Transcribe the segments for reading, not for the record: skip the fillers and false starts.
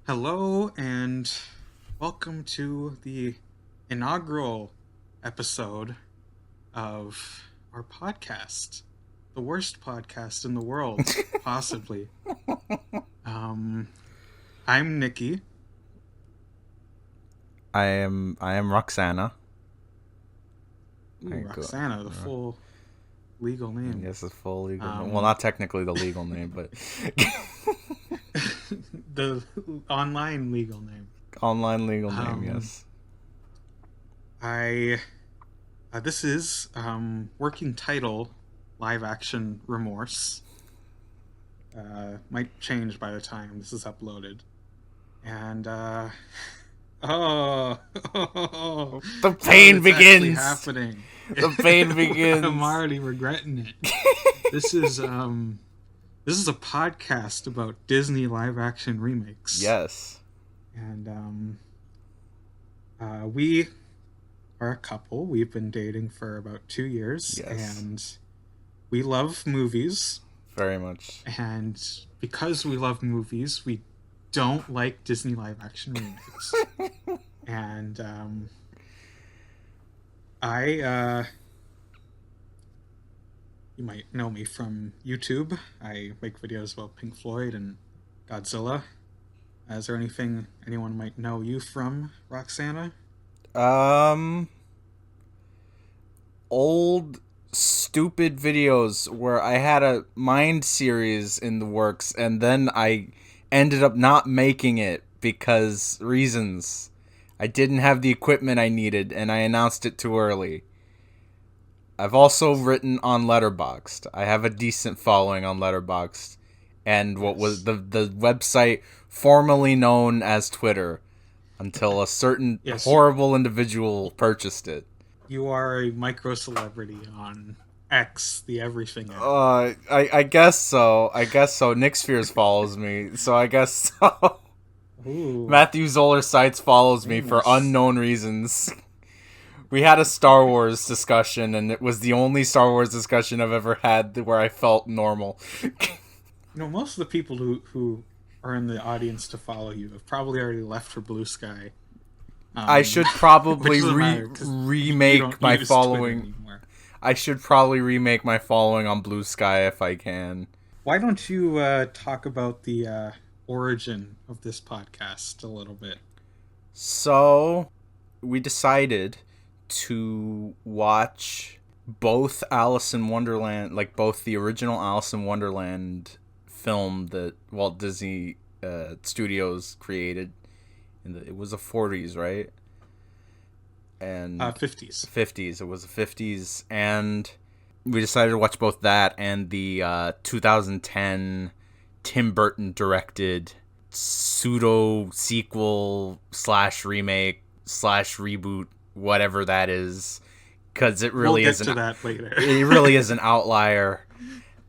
Hello and welcome to the inaugural episode of our podcast, the worst podcast in the world, possibly. Um, I'm Nikki. I am Roxana. Ooh, Roxana, the full legal name. Yes, the full legal name. Well, not technically the legal name, but the online legal name. online legal name. Yes. I This is working title live-action Remorse. Might change by the time this is uploaded. And oh, The pain it's begins. happening. The pain begins. I'm already regretting it. This is a podcast about Disney live-action remakes. Yes. And we are a couple. We've been dating for about 2 years, Yes. and we love movies. Very much. And because we love movies, we don't like Disney live-action remakes. And you might know me from YouTube. I make videos about Pink Floyd and Godzilla. Is there anything anyone might know you from, Roxana? Old stupid videos where I had a Mind series in the works, and then I ended up not making it because reasons. I didn't have the equipment I needed, and I announced it too early. I've also written on Letterboxd. I have a decent following on Letterboxd, and what was the website formerly known as Twitter, until a certain Yes. horrible individual purchased it. You are a micro celebrity on X, the everything app. I guess so. Nick Spheres follows me, so I guess so. Ooh. Matthew Zoller Sites follows me for unknown reasons. We had a Star Wars discussion, and it was the only Star Wars discussion I've ever had where I felt normal. Most of the people who are in the audience to follow you have probably already left for Blue Sky. I should probably remake remake my following. I should probably remake my following on Blue Sky if I can. Why don't you talk about the origin of this podcast a little bit? So, we decided to watch both Alice in Wonderland, like both the original Alice in Wonderland film that Walt Disney Studios created. It was the 40s, right? And 50s. 50s. It was the 50s, and we decided to watch both that and the 2010 Tim Burton directed pseudo sequel / remake / reboot, whatever that is, because it really we'll get to that later. It really is an outlier.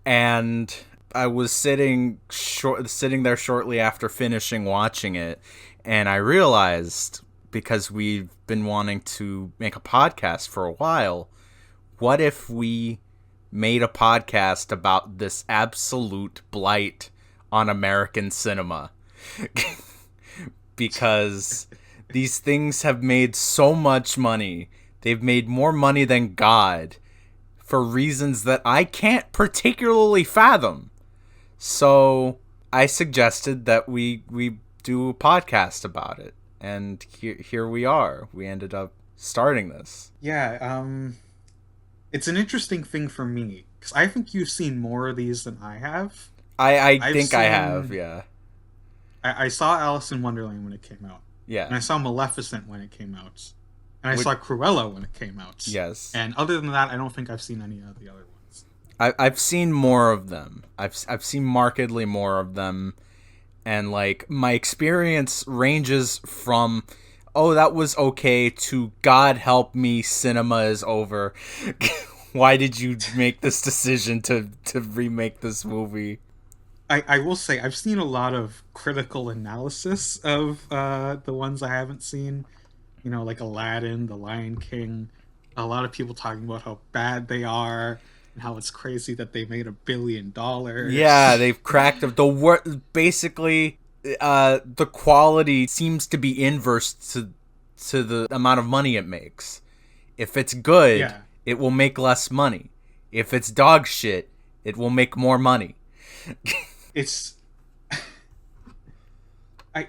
And I was sitting there shortly after finishing watching it, and I realized, because we've been wanting to make a podcast for a while, what if we made a podcast about this absolute blight on American cinema? Because these things have made so much money. They've made more money than God for reasons that I can't particularly fathom. So I suggested that we do a podcast about it. And here we are. We ended up starting this. Yeah, it's an interesting thing for me, because I think you've seen more of these than I have. I think I have, yeah. I saw Alice in Wonderland when it came out. Yeah. And I saw Maleficent when it came out. And I saw Cruella when it came out. Yes. And other than that, I don't think I've seen any of the other ones. I've seen more of them. I've seen markedly more of them. And, like, my experience ranges from, oh, that was okay, to God help me, cinema is over. Why did you make this decision to remake this movie? I will say, I've seen a lot of critical analysis of the ones I haven't seen. Like Aladdin, The Lion King. A lot of people talking about how bad they are, and how it's crazy that they made $1 billion. Yeah, they've cracked the basically the quality seems to be inverse to the amount of money it makes. If it's good, Yeah, it will make less money. If it's dog shit, it will make more money. it's I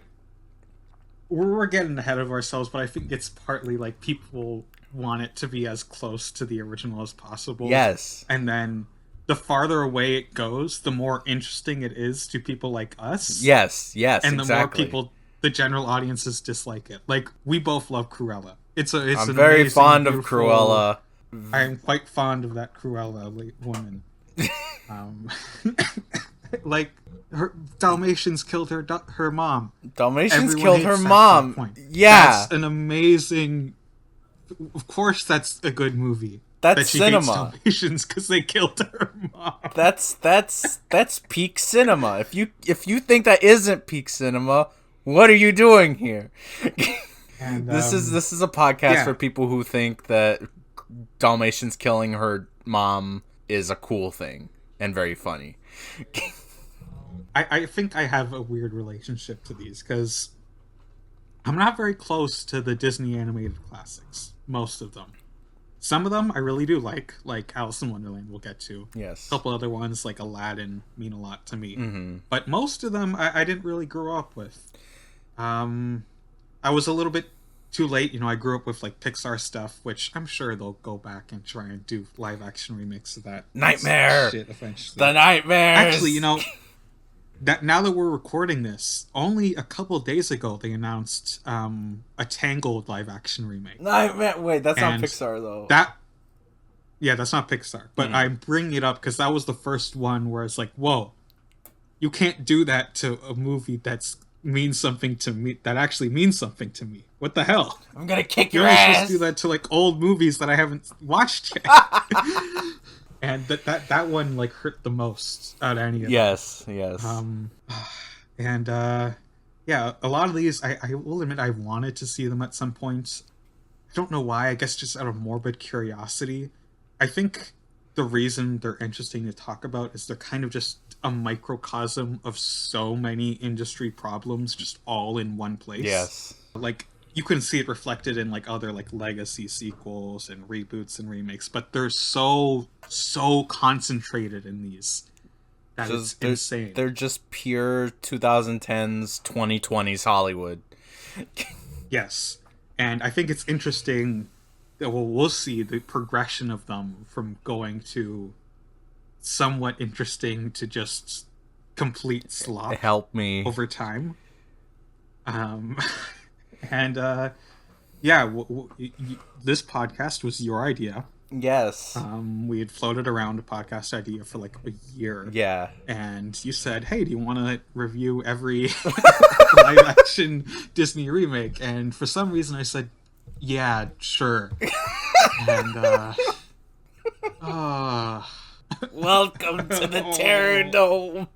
we're getting ahead of ourselves, but I think it's partly like people want it to be as close to the original as possible, Yes. and then the farther away it goes, the more interesting it is to people like us, Yes, and the more exactly. people, the general audiences, dislike it. Like, we both love Cruella. It's I'm an very amazing, fond of beautiful. Cruella. I am quite fond of that Cruella woman. Um, like, her Dalmatians killed her mom. Dalmatians Everyone killed her hates that plot mom. point. Yeah, That's an amazing. Of course, that's a good movie. that's That she hates cinema. Dalmatians because they killed her mom. That's peak cinema. If you think that isn't peak cinema, what are you doing here? And This is a podcast yeah, for people who think that Dalmatians killing her mom is a cool thing and very funny. I think I have a weird relationship to these because I'm not very close to the Disney animated classics. Most of them. Some of them I really do like Alice in Wonderland. We'll get to. A Yes. couple other ones like Aladdin mean a lot to me, Mm-hmm. but most of them I didn't really grow up with. I was a little bit too late. I grew up with like Pixar stuff, which I'm sure they'll go back and try and do live action remakes of that Nightmare. shit eventually. The nightmares. Actually, that now that we're recording this, only a couple days ago they announced a Tangled live action remake, Nightmare. Wait, that's not and Pixar though. that yeah, that's not Pixar, but I'm bringing it up because that was the first one where it's like, whoa, you can't do that to a movie that's means something to me, that actually means something to me. What the hell? I'm gonna kick You're your only supposed to do ass. that to like old movies that I haven't watched yet. And that one like hurt the most out of any of them. Yes. And yeah, a lot of these I will admit I wanted to see them at some point. I don't know why. I guess just out of morbid curiosity. I think the reason they're interesting to talk about is they're kind of just a microcosm of so many industry problems just all in one place. Yes. Like, you can see it reflected in like other like legacy sequels and reboots and remakes, but they're so concentrated in these that it's insane. They're just pure 2010s, 2020s Hollywood. Yes. And I think it's interesting that we'll see the progression of them from going to somewhat interesting to just complete slop Help me. over time. Um, and yeah, this podcast was your idea. Yes. We had floated around a podcast idea for like a year. Yeah. And you said, hey, do you want to review every live action Disney remake? And for some reason I said, yeah, sure. And Welcome to the Terror Dome.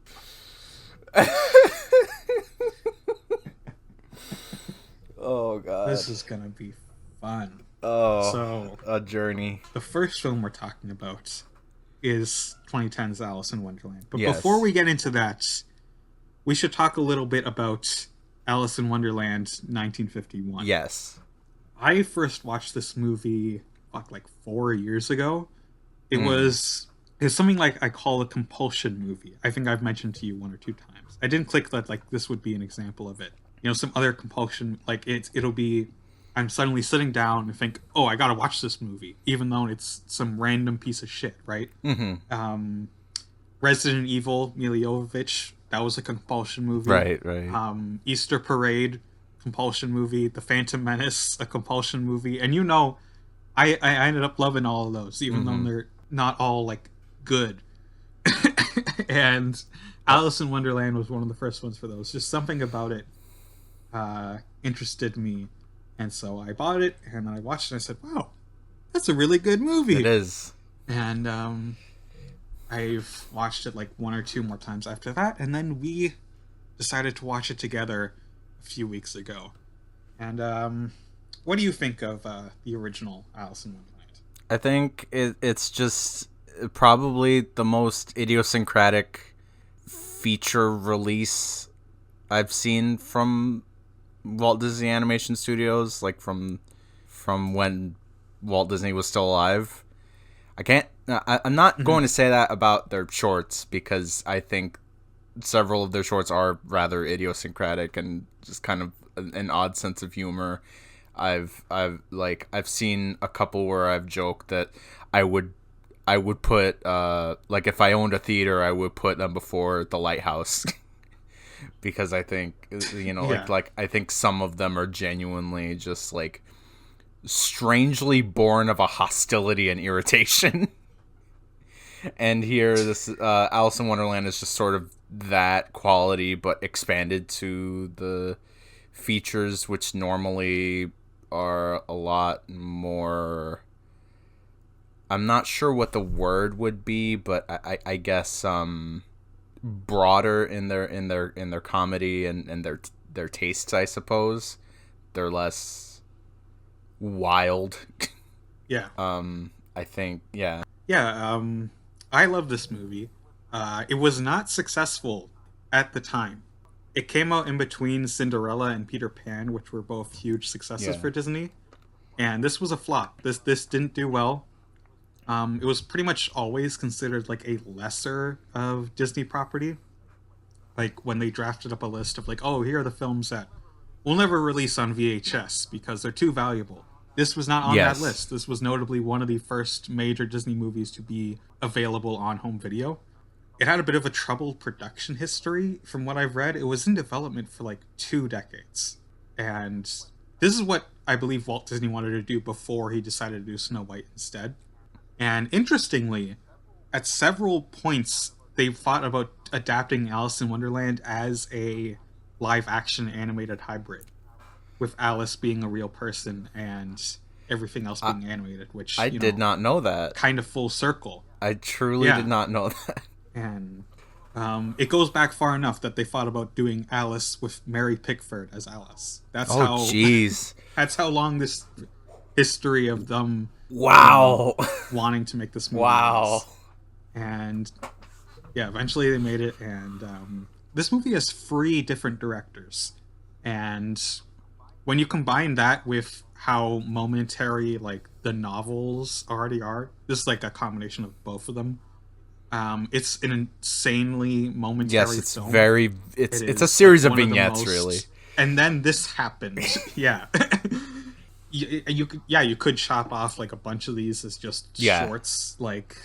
Oh god. this is gonna be fun. Oh, So a journey. the first film we're talking about is 2010's Alice in Wonderland. But Yes. before we get into that, we should talk a little bit about Alice in Wonderland 1951. Yes. I first watched this movie like 4 years ago. It was something like I call a compulsion movie. I think I've mentioned to you one or two times. I didn't click that like this would be an example of it. Some other compulsion, like it'll be I'm suddenly sitting down and think, oh, I gotta watch this movie, even though it's some random piece of shit, right? Mm-hmm. Resident Evil, Mila Jovovich, that was a compulsion movie. Right. Easter Parade, compulsion movie. The Phantom Menace, a compulsion movie. And I ended up loving all of those, even though they're not all like good. And Alice in Wonderland was one of the first ones for those. Just something about it interested me, and so I bought it and I watched it and I said, wow, that's a really good movie. It is. And I've watched it like one or two more times after that, and then we decided to watch it together a few weeks ago. And what do you think of the original Alice in Wonderland? I think it's just probably the most idiosyncratic feature release I've seen from Walt Disney Animation Studios, like from when Walt Disney was still alive. I can't. I'm not Hmm. going to say that about their shorts because I think several of their shorts are rather idiosyncratic and just kind of an odd sense of humor. I've seen a couple where I've joked that I would I would put like if I owned a theater, I would put them before the Lighthouse because I think Yeah. like I think some of them are genuinely just like strangely born of a hostility and irritation. And here, this Alice in Wonderland is just sort of that quality, but expanded to the features, which normally are a lot more. I'm not sure what the word would be, but I guess broader in their comedy and their tastes, I suppose. They're less wild. Yeah. I think, yeah. Yeah. I love this movie. It was not successful at the time. It came out in between Cinderella and Peter Pan, which were both huge successes Yeah. for Disney. And this was a flop. This didn't do well. It was pretty much always considered like a lesser of Disney property. Like when they drafted up a list of like, oh, here are the films that we'll never release on VHS because they're too valuable. This was not on that Yes. list. This was notably one of the first major Disney movies to be available on home video. It had a bit of a troubled production history. From what I've read, it was in development for like 2 decades. And this is what I believe Walt Disney wanted to do before he decided to do Snow White instead. And interestingly, at several points, they thought about adapting Alice in Wonderland as a live action animated hybrid, with Alice being a real person and everything else I, being animated, which, I did not know that. kind of full circle. I truly did Yeah. not know that. And it goes back far enough that they thought about doing Alice with Mary Pickford as Alice. That's Oh, how jeez. that's how long this history of them, Wow. wanting to make this movie Wow. is. And yeah, eventually they made it. And this movie has 3 different directors, and when you combine that with how momentary like the novels already are, this is like a combination of both of them. It's an insanely Yes, momentary it's film. very It it's a is like series of one of the vignettes, really. most. And then this happened. Yeah. You could chop off like a bunch of these as just Yeah. shorts. Like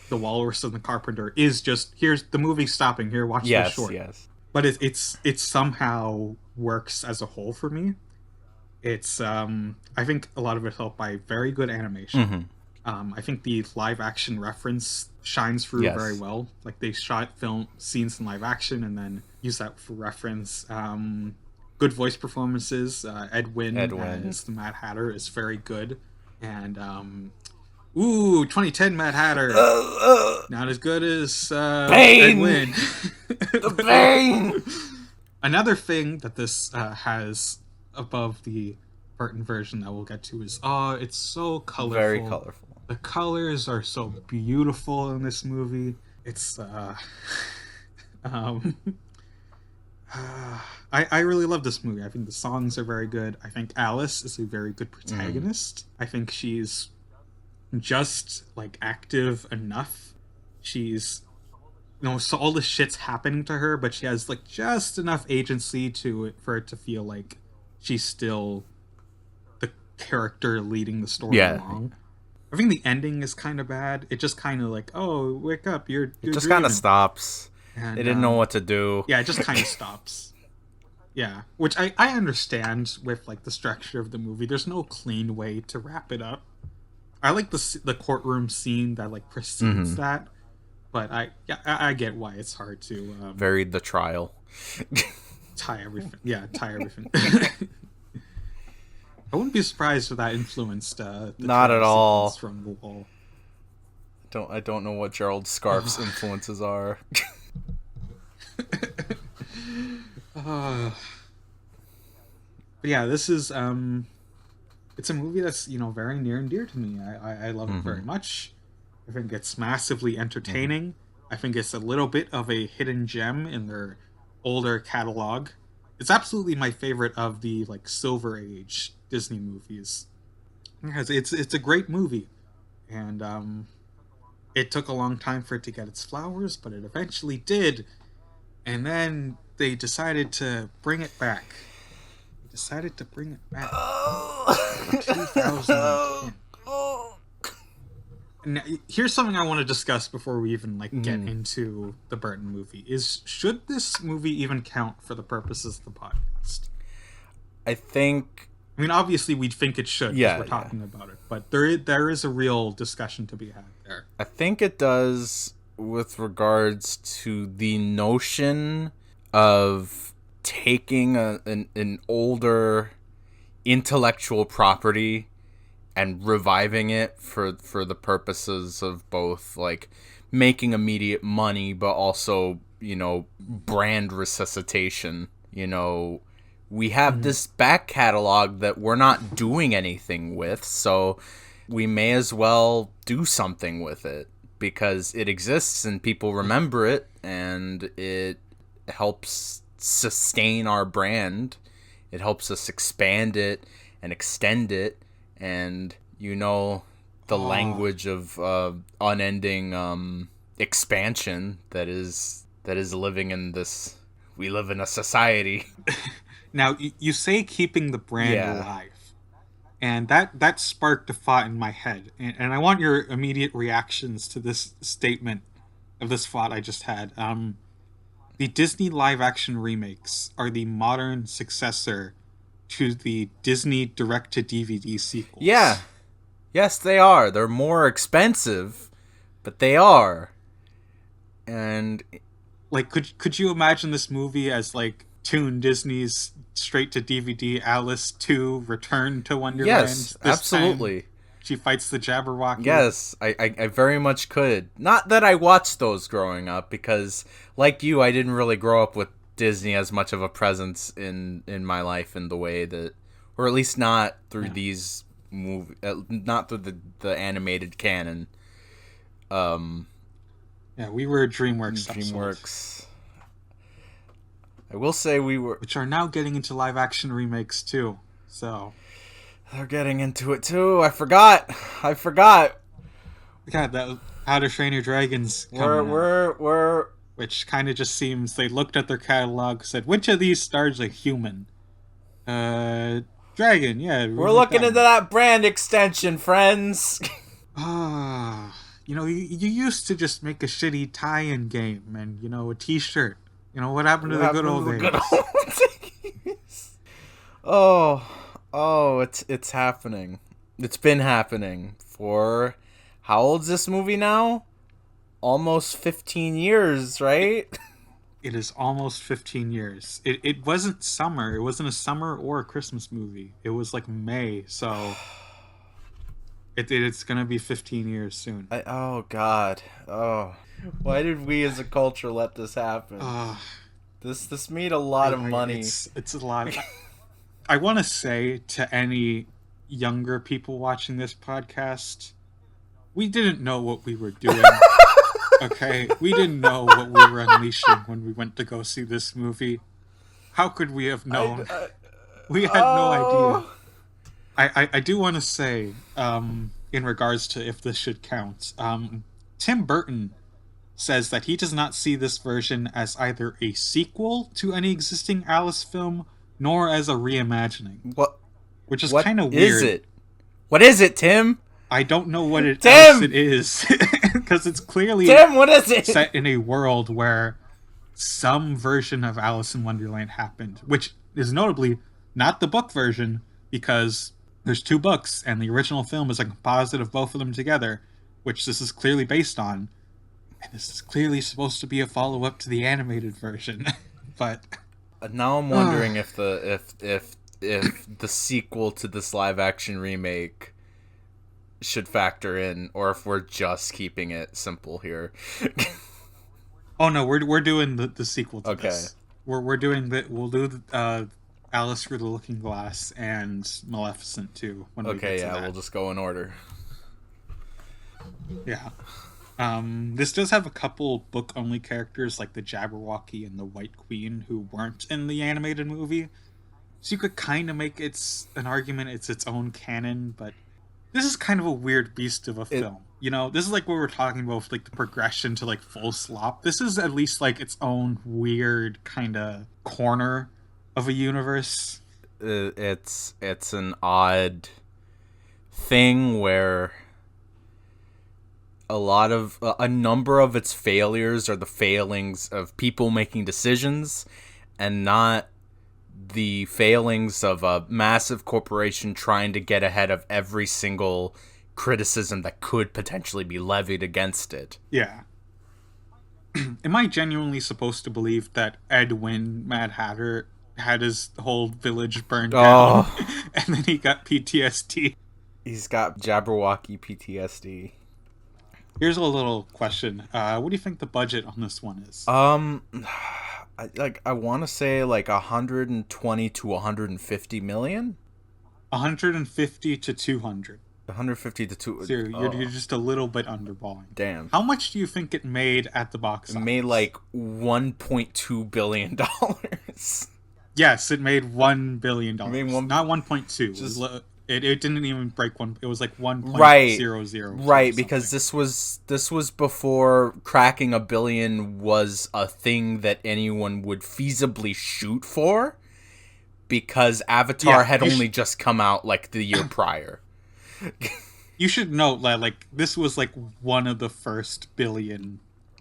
the Walrus and the Carpenter is just, here's the movie stopping here. Watch this Yes, short. yes. But it somehow works as a whole for me. It's I think a lot of it helped by very good animation. Mhm. I think the live action reference shines through very Yes. well. Like they shot film scenes in live action and then use that for reference. Good voice performances. Ed Wynn Edwin. as the Mad Hatter is very good, and 2010 Mad Hatter, not as good as Ed Pain! Wynn. The pain! Another thing that this has above the Burton version that we'll get to is it's so colorful. Very colorful. The colors are so beautiful in this movie. It's um I really love this movie. I think the songs are very good. I think Alice is a very good protagonist. I think she's just like active enough. She's, so all this shit's happening to her, but she has like just enough agency to it for it to feel like she's still the character leading the story Yeah. along. I think the ending is kind of bad. It just kind of like, oh, wake up, you're It just dreaming. kind of stops. And, They didn't know what to do. yeah, it just kind of stops. Yeah, which I understand with like the structure of the movie. There's no clean way to wrap it up. I like the courtroom scene that like precedes that, but I get why it's hard to Very the trial. tie everything. Yeah, tie everything. I wouldn't be surprised if that influenced the Not at trial all. sequence from the wall. I don't know what Gerald Scarf's influences are. But yeah, this is it's a movie that's very near and dear to me. I love it very much. I think it's massively entertaining. I think it's a little bit of a hidden gem in their older catalog. it's absolutely my favorite of the like Silver Age Disney movies. Because it's a great movie, and it took a long time for it to get its flowers, but it eventually did. And then they decided to bring it back. They decided to bring it back in 2010. Now, here's something I want to discuss before we even like get into the Burton movie: is should this movie even count for the purposes of the podcast? I think. I mean, obviously, we'd think it should because we're talking about it, but there is a real discussion to be had there. I think it does with regards to the notion of taking an older intellectual property and reviving it for the purposes of both like making immediate money, but also, you know, brand resuscitation. You know, we have this back catalog that we're not doing anything with, so we may as well do something with it because it exists and people remember it, and it helps sustain our brand. It helps us expand it and extend it, and you know, the language of unending expansion that is living in this. We live in a society. Now, you say keeping the brand alive, and that sparked a thought in my head, and I want your immediate reactions to this statement of this thought I just had. The Disney live-action remakes are the modern successor to the Disney direct-to-DVD sequels. Yeah. Yes, they are. They're more expensive, but they are. And like, could you imagine this movie as like Toon Disney's straight-to-DVD Alice 2 Return to Wonderland? Yes, absolutely. She fights the Jabberwocky. Yes, I very much could. Not that I watched those growing up, because, like you, I didn't really grow up with Disney as much of a presence in my life in the way that, or at least not through these movies, not through the animated canon. Yeah, we were a DreamWorks. DreamWorks. I will say we were, which are now getting into live-action remakes too. So they're getting into it too. I forgot. God, that How to Train Your Dragon's we're which kind of just seems they looked at their catalog, said which of these stars a human? Dragon, yeah. We're looking into that brand extension, friends. You know, you used to just make a shitty tie-in game and, you know, a t-shirt. You know, what happened to the good old days? Oh, it's happening. It's been happening for, how old's this movie now? Almost 15 years, right? It is almost 15 years. It wasn't summer. It wasn't a summer or a Christmas movie. It was like May, so it's gonna be 15 years soon. Oh God. Oh, why did we as a culture let this happen? This made a lot of money. It's a lot. I want to say to any younger people watching this podcast, we didn't know what we were doing. Okay, we didn't know what we were unleashing when we went to go see this movie. How could we have known? We had no idea. I do want to say, in regards to if this should count, Tim Burton says that he does not see this version as either a sequel to any existing Alice film, nor as a reimagining. Which is kind of weird. What is it? What is it, Tim? I don't know what it is. Because it's clearly what is it? set in a world where some version of Alice in Wonderland happened, which is notably not the book version, because there's 2 books, and the original film is a composite of both of them together, which this is clearly based on. And this is clearly supposed to be a follow-up to the animated version. But now I'm wondering if the sequel to this live-action remake should factor in, or if we're just keeping it simple here. Oh no, we're doing the sequel to this. We're doing we'll do Alice Through the Looking Glass and Maleficent too. When we get to that. We'll just go in order. Yeah. This does have a couple book only characters like the Jabberwocky and the White Queen who weren't in the animated movie. So you could kind of make it's an argument it's its own canon, but this is kind of a weird beast of a It film. You know, this is like what we're talking about with like the progression to like full slop. This is at least like its own weird kind of corner of a universe. it's an odd thing where a number of its failures are the failings of people making decisions and not the failings of a massive corporation trying to get ahead of every single criticism that could potentially be levied against it. Yeah. Am I genuinely supposed to believe that Edwin Mad Hatter had his whole village burned down Oh, and then he got PTSD? he's got Jabberwocky PTSD. Here's a little question. What do you think the budget on this one is? I want to say like 120 to 150 million. 150 to 200. 150 to 2. So you're just a little bit underballing. Damn. How much do you think it made at the box It office? made like 1.2 billion dollars. Yes, it made $1 billion. Made one- Not 1.2. Just- It didn't even break one. It was like 1.00. Right, because this was before cracking a billion was a thing that anyone would feasibly shoot for, because Avatar Yeah, had only just come out like the year prior. You should note that like this was like one of the first billion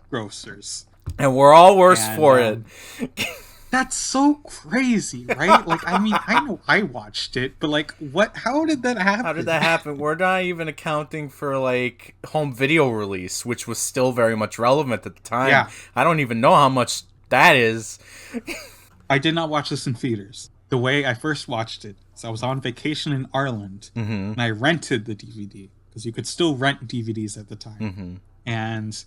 grossers. And we're all worse And, for it. That's so crazy, right? Like, I mean, I know I watched it, but like, what? How did that happen? How did that happen? We're not even accounting for like home video release, which was still very much relevant at the time. Yeah. I don't even know how much that is. I did not watch this in theaters. The way I first watched it, so I was on vacation in Ireland, and I rented the DVD because you could still rent DVDs at the time. And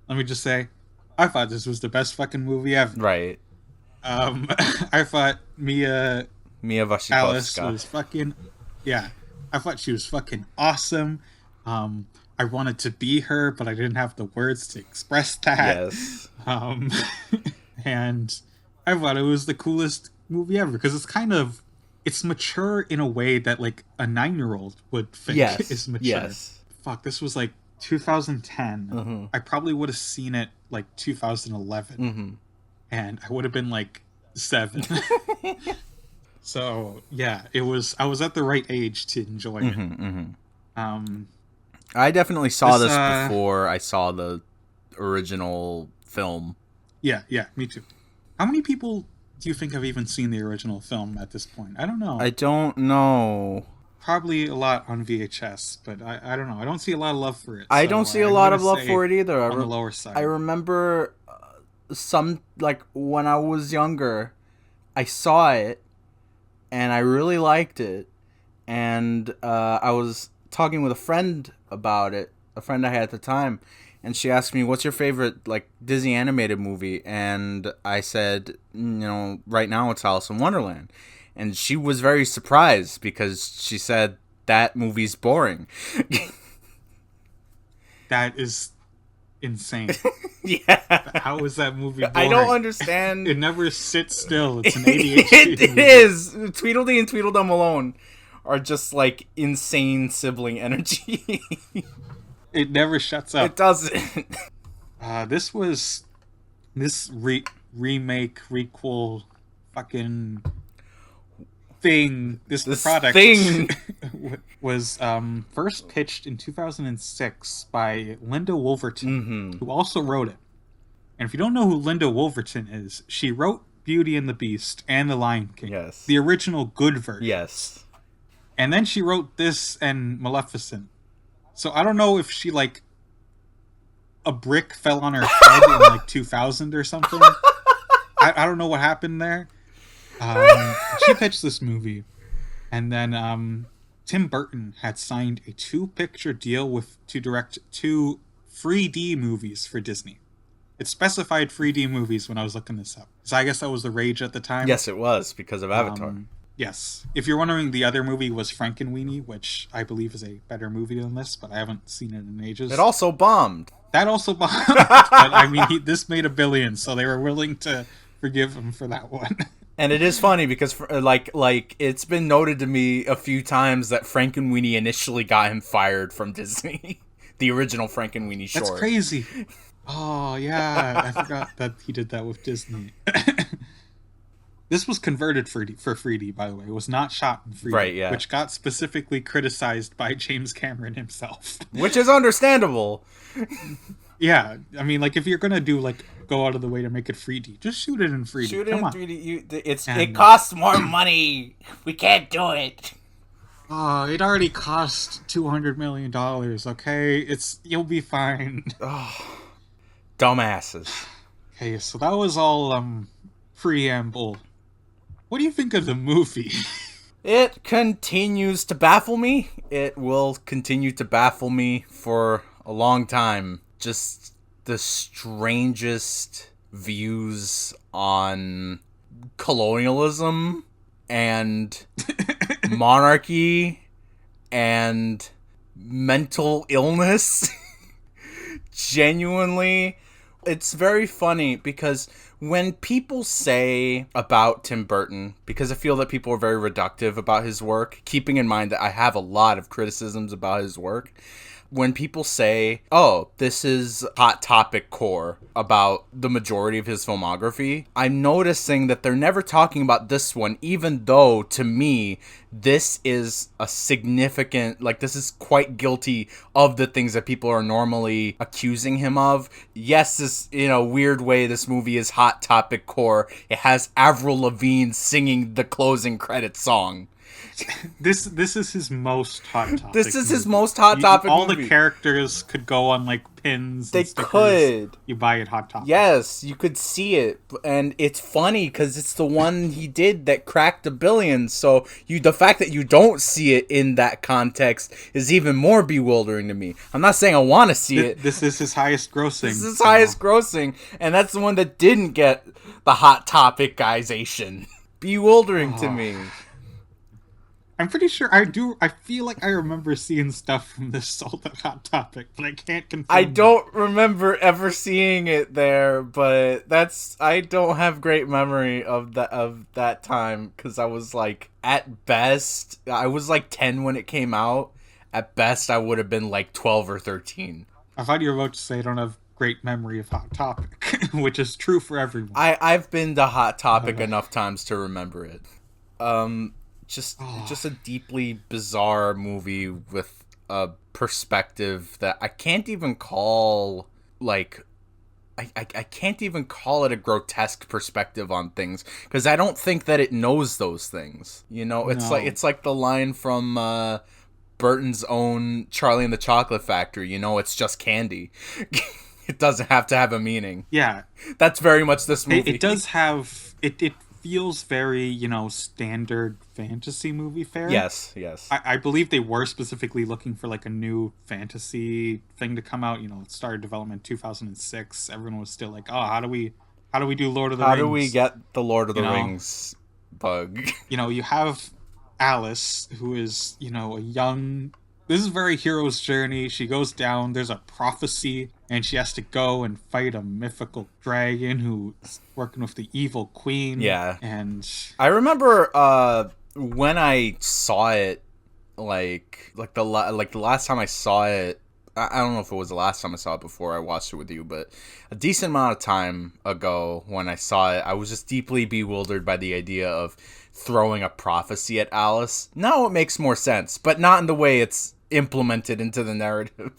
let me just say, I thought this was the best fucking movie ever. Right. I thought Mia Alice Wasikowska. was fucking, yeah. I thought she was fucking awesome. I wanted to be her, but I didn't have the words to express that. Yes. And I thought it was the coolest movie ever because it's mature in a way that like a 9-year-old would think Yes. is mature. Yes. Fuck, this was like 2010. I probably would have seen it like 2011. And I would have been like 7. So yeah, I was at the right age to enjoy it. I definitely saw This, this before I saw the original film. Yeah, me too. How many people do you think have even seen the original film at this point? I don't know. I don't know. Probably a lot on VHS, but I don't know. I don't see a lot of love for it. I so don't see a I'm lot gonna of love say for it either. On the lower side. I remember some, like, when I was younger, I saw it, and I really liked it, and I was talking with a friend about it, a friend I had at the time, and she asked me, what's your favorite, like, Disney animated movie? And I said, right now it's Alice in Wonderland. And she was very surprised, because she said, that movie's boring. That is insane. Yeah. How is that movie boring? I don't understand. It never sits still. It's an ADHD it movie. is. Tweedledee and Tweedledum alone are just like insane sibling energy. It never shuts up. It doesn't. This remake, requel, fucking thing, this product thing was first pitched in 2006 by Linda Woolverton, who also wrote it. And if you don't know who Linda Woolverton is, she wrote Beauty and the Beast and The Lion King. Yes. The original good version. Yes. And then she wrote this and Maleficent. So I don't know if she, like, a brick fell on her head in, like, 2000 or something. I don't know what happened there. She pitched this movie. And then Tim Burton had signed a 2-picture deal to direct 2 3D movies for Disney. It specified 3D movies when I was looking this up. So I guess that was the rage at the time. Yes, it was because of Avatar. Yes. If you're wondering, the other movie was Frankenweenie, which I believe is a better movie than this, but I haven't seen it in It ages. also bombed. That also bombed, but I mean, this made $1 billion, so they were willing to forgive him for that one. And it is funny because, like it's been noted to me a few times that Frankenweenie initially got him fired from Disney, the original Frankenweenie short. That's crazy. Oh yeah, I forgot that he did that with Disney. This was converted for 3D, by the way. It was not shot in 3D, Right, yeah. which got specifically criticized by James Cameron himself. Which is understandable. Yeah, I mean, like, if you're gonna do, like, go out of the way to make it 3D, just shoot it in 3D. Shoot it Come in on. 3D. And, it costs more money. We can't do it. Oh, it already cost $200 million, okay? You'll be fine. Dumbasses. Okay, so that was all, preamble. What do you think of the movie? It continues to baffle me. It will continue to baffle me for a long time. Just the strangest views on colonialism and monarchy and mental illness. Genuinely, it's very funny because when people say about Tim Burton, because I feel that people are very reductive about his work, keeping in mind that I have a lot of criticisms about his work, when people say, oh, this is Hot Topic core about the majority of his filmography, I'm noticing that they're never talking about this one, even though, to me, this is a significant, like, this is quite guilty of the things that people are normally accusing him of. Yes, this, in a weird way, this movie is Hot Topic core. It has Avril Lavigne singing the closing credits song. This is his most Hot Topic. This is his movie. most Hot Topic all movie. the characters could go on, like, pins. They and stickers. could. You buy it Hot Topic. Yes, you could see it, and it's funny because it's the one he did that cracked $1 billion. So the fact that you don't see it in that context is even more bewildering to me. I'm not saying I want to see it. This is his highest grossing. This is his highest grossing, and that's the one that didn't get the Hot Topic-ization. Bewildering to me. I'm pretty sure I feel like I remember seeing stuff from this sold at Hot Topic, but I can't confirm. I don't remember ever seeing it there, but I don't have great memory of that time because I was like, at best, I was like 10 when it came out. At best, I would have been like 12 or 13. I thought you were about to say I don't have great memory of Hot Topic, which is true for everyone. I've been to Hot Topic enough times to remember it. Just a deeply bizarre movie with a perspective that I can't even call, like, I can't even call it a grotesque perspective on things because I don't think that it knows those things. You know, it's like the line from Burton's own Charlie and the Chocolate Factory. You know, it's just candy. It doesn't have to have a meaning. Yeah, that's very much this movie. It does have it feels very, standard fantasy movie fare. Yes. I believe they were specifically looking for, like, a new fantasy thing to come out. It started development in 2006. Everyone was still like, oh, how do we do Lord of the Rings? How do we get the Lord of the Rings bug? You have Alice, who is, a young... This is very hero's journey. She goes down, there's a prophecy, and she has to go and fight a mythical dragon who's working with the evil queen. Yeah. And I remember when I saw it, like the last time I saw it, I don't know if it was the last time I saw it before I watched it with you, but a decent amount of time ago when I saw it, I was just deeply bewildered by the idea of throwing a prophecy at Alice. Now it makes more sense, but not in the way it's implemented into the narrative.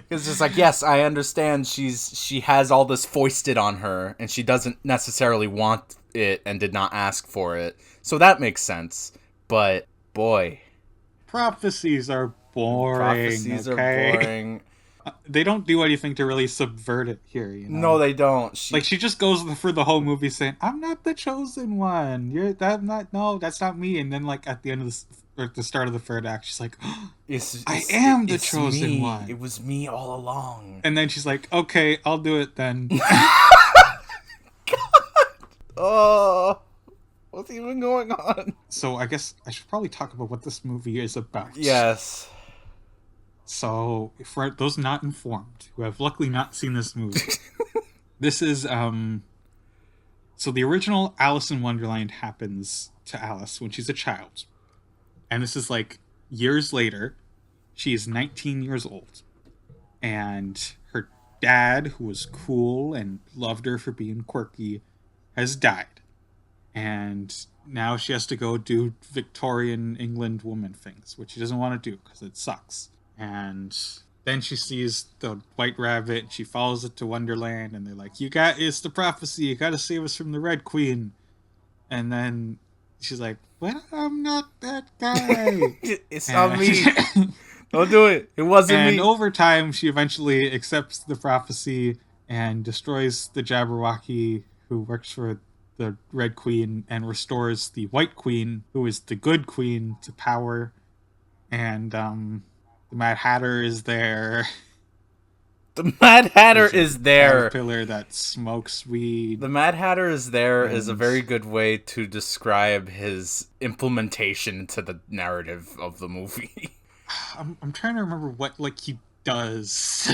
It's just like, yes, I understand she has all this foisted on her and she doesn't necessarily want it and did not ask for it, so that makes sense. But boy, prophecies are boring. Are boring. They don't do anything to really subvert it here, No, they don't. She just goes through the whole movie saying, "I'm not the chosen one. That's not me." And then, like, at the end of the start of the third act, she's like, "I am the chosen one. It was me all along." And then she's like, "Okay, I'll do it then." God. What's even going on? So I guess I should probably talk about what this movie is about. Yes. So for those not informed, who have luckily not seen this movie, this is so the original Alice in Wonderland happens to Alice when she's a child. And this is like years later. She is 19 years old. And her dad, who was cool and loved her for being quirky, has died. And now she has to go do Victorian England woman things, which she doesn't want to do because it sucks. And then she sees the white rabbit and she follows it to Wonderland, and they're like, it's the prophecy, you gotta save us from the Red Queen. And then she's like, well, I'm not that guy. It's not me. Don't do it. It wasn't me. And over time, she eventually accepts the prophecy and destroys the Jabberwocky who works for the Red Queen and restores the White Queen, who is the good queen, to power. And the Mad Hatter is there. The Mad Hatter is there. Caterpillar that smokes weed. The Mad Hatter is there is a very good way to describe his implementation into the narrative of the movie. I'm trying to remember what he does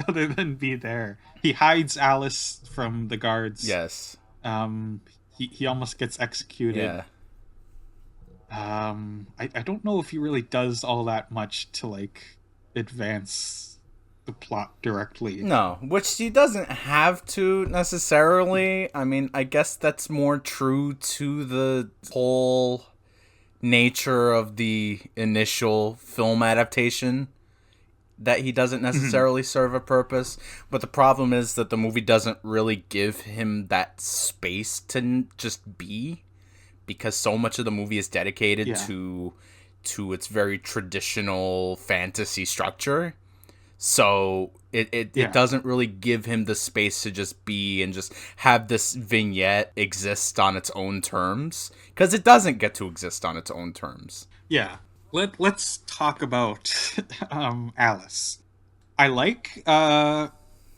other than be there. He hides Alice from the guards. Yes. He almost gets executed. Yeah. I don't know if he really does all that much to advance the plot directly. No, which he doesn't have to necessarily. I mean, I guess that's more true to the whole nature of the initial film adaptation, that he doesn't necessarily serve a purpose. But the problem is that the movie doesn't really give him that space to just be, because so much of the movie is dedicated to its very traditional fantasy structure. So it doesn't really give him the space to just be and just have this vignette exist on its own terms, because it doesn't get to exist on its own terms. Yeah. Let's talk about Alice. I like Mia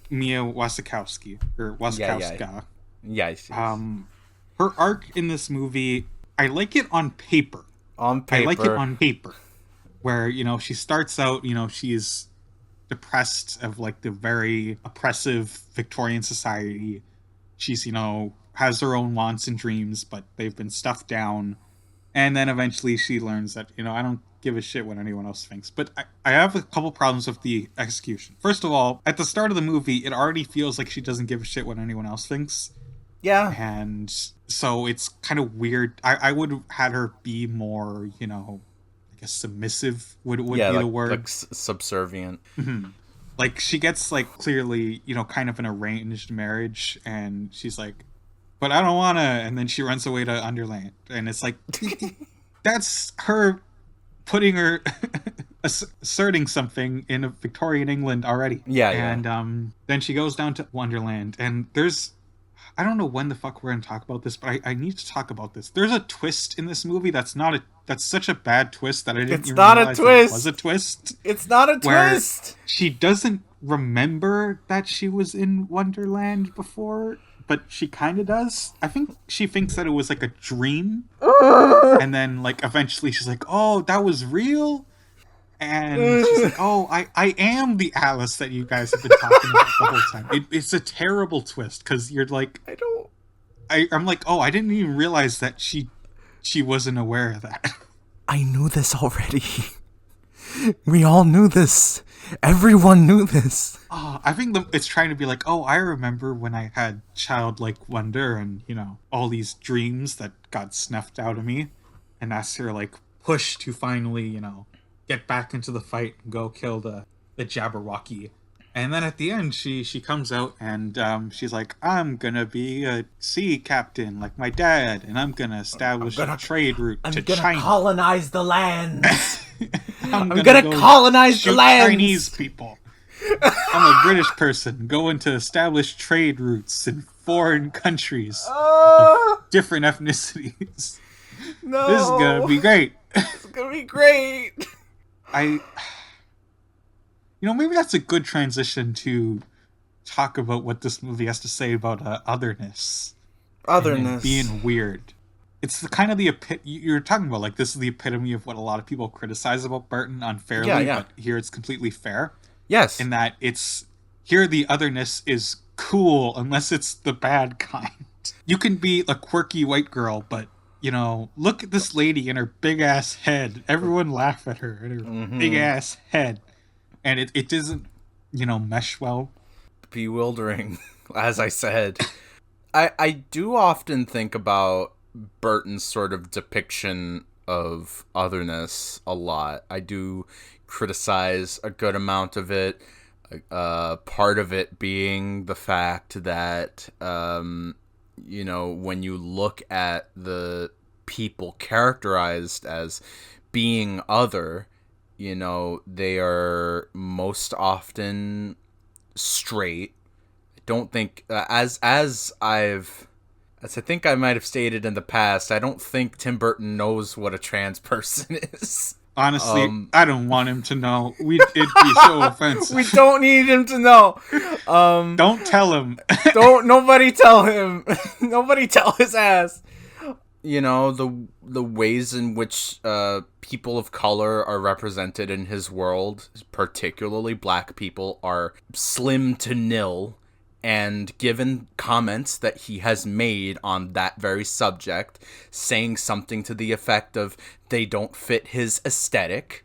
Wasikowska, or Wasikowska. Yes. Her arc in this movie, I like it on paper. I like it on paper. Where, she starts out, she's depressed of the very oppressive Victorian society. She's, has her own wants and dreams, but they've been stuffed down. And then eventually she learns that, I don't give a shit what anyone else thinks. But I have a couple problems with the execution. First of all, at the start of the movie, it already feels like she doesn't give a shit what anyone else thinks. Yeah. And so it's kind of weird. I would have had her be more, I guess submissive would be the word. Subservient. Mm-hmm. She gets clearly, kind of an arranged marriage, and she's like, but I don't wanna, and then she runs away to Underland, and it's that's her putting her asserting something in a Victorian England already. Yeah. And then she goes down to Wonderland, and I don't know when the fuck we're gonna talk about this, but I need to talk about this. There's a twist in this movie that's such a bad twist that I didn't even realize it was a twist. It's not a twist. She doesn't remember that she was in Wonderland before, but she kind of does. I think she thinks that it was a dream, and then eventually she's like, "Oh, that was real." And she's like, "Oh, I am the Alice that you guys have been talking about the whole time." It's a terrible twist, because you're I'm like, "Oh, I didn't even realize that she wasn't aware of that." I knew this already. We all knew this. Everyone knew this. I think it's trying to be "Oh, I remember when I had childlike wonder and, all these dreams that got snuffed out of me." And that's her, push to finally, get back into the fight and go kill the Jabberwocky. And then at the end, she comes out and she's like, "I'm gonna be a sea captain like my dad, and I'm gonna establish a trade route to China. I'm gonna colonize the lands. I'm gonna colonize the lands. Chinese people. I'm a British person going to establish trade routes in foreign countries of different ethnicities. No, this is gonna be great. It's gonna be great." Maybe that's a good transition to talk about what this movie has to say about otherness. Otherness. Being weird. it's the kind of you're talking about, like, this is the epitome of what a lot of people criticize about Burton Yeah, unfairly, yeah. but here it's completely fair Yes. in that it's here the otherness is cool unless it's the bad kind. You can be a quirky white girl, but look at this lady and her big ass head. Everyone laugh at her and her big Mm-hmm. ass head, and it doesn't mesh well. Bewildering, as I said. I do often think about Burton's sort of depiction of otherness a lot. I do criticize a good amount of it. Part of it being the fact that, when you look at the people characterized as being other, they are most often straight. I don't think, as I think I might have stated in the past, I don't think Tim Burton knows what a trans person is. Honestly, I don't want him to know. It'd be so offensive. We don't need him to know. Don't tell him. Don't nobody tell him. Nobody tell his ass. The ways in which people of color are represented in his world, particularly black people, are slim to nil. And given comments that he has made on that very subject, saying something to the effect of they don't fit his aesthetic,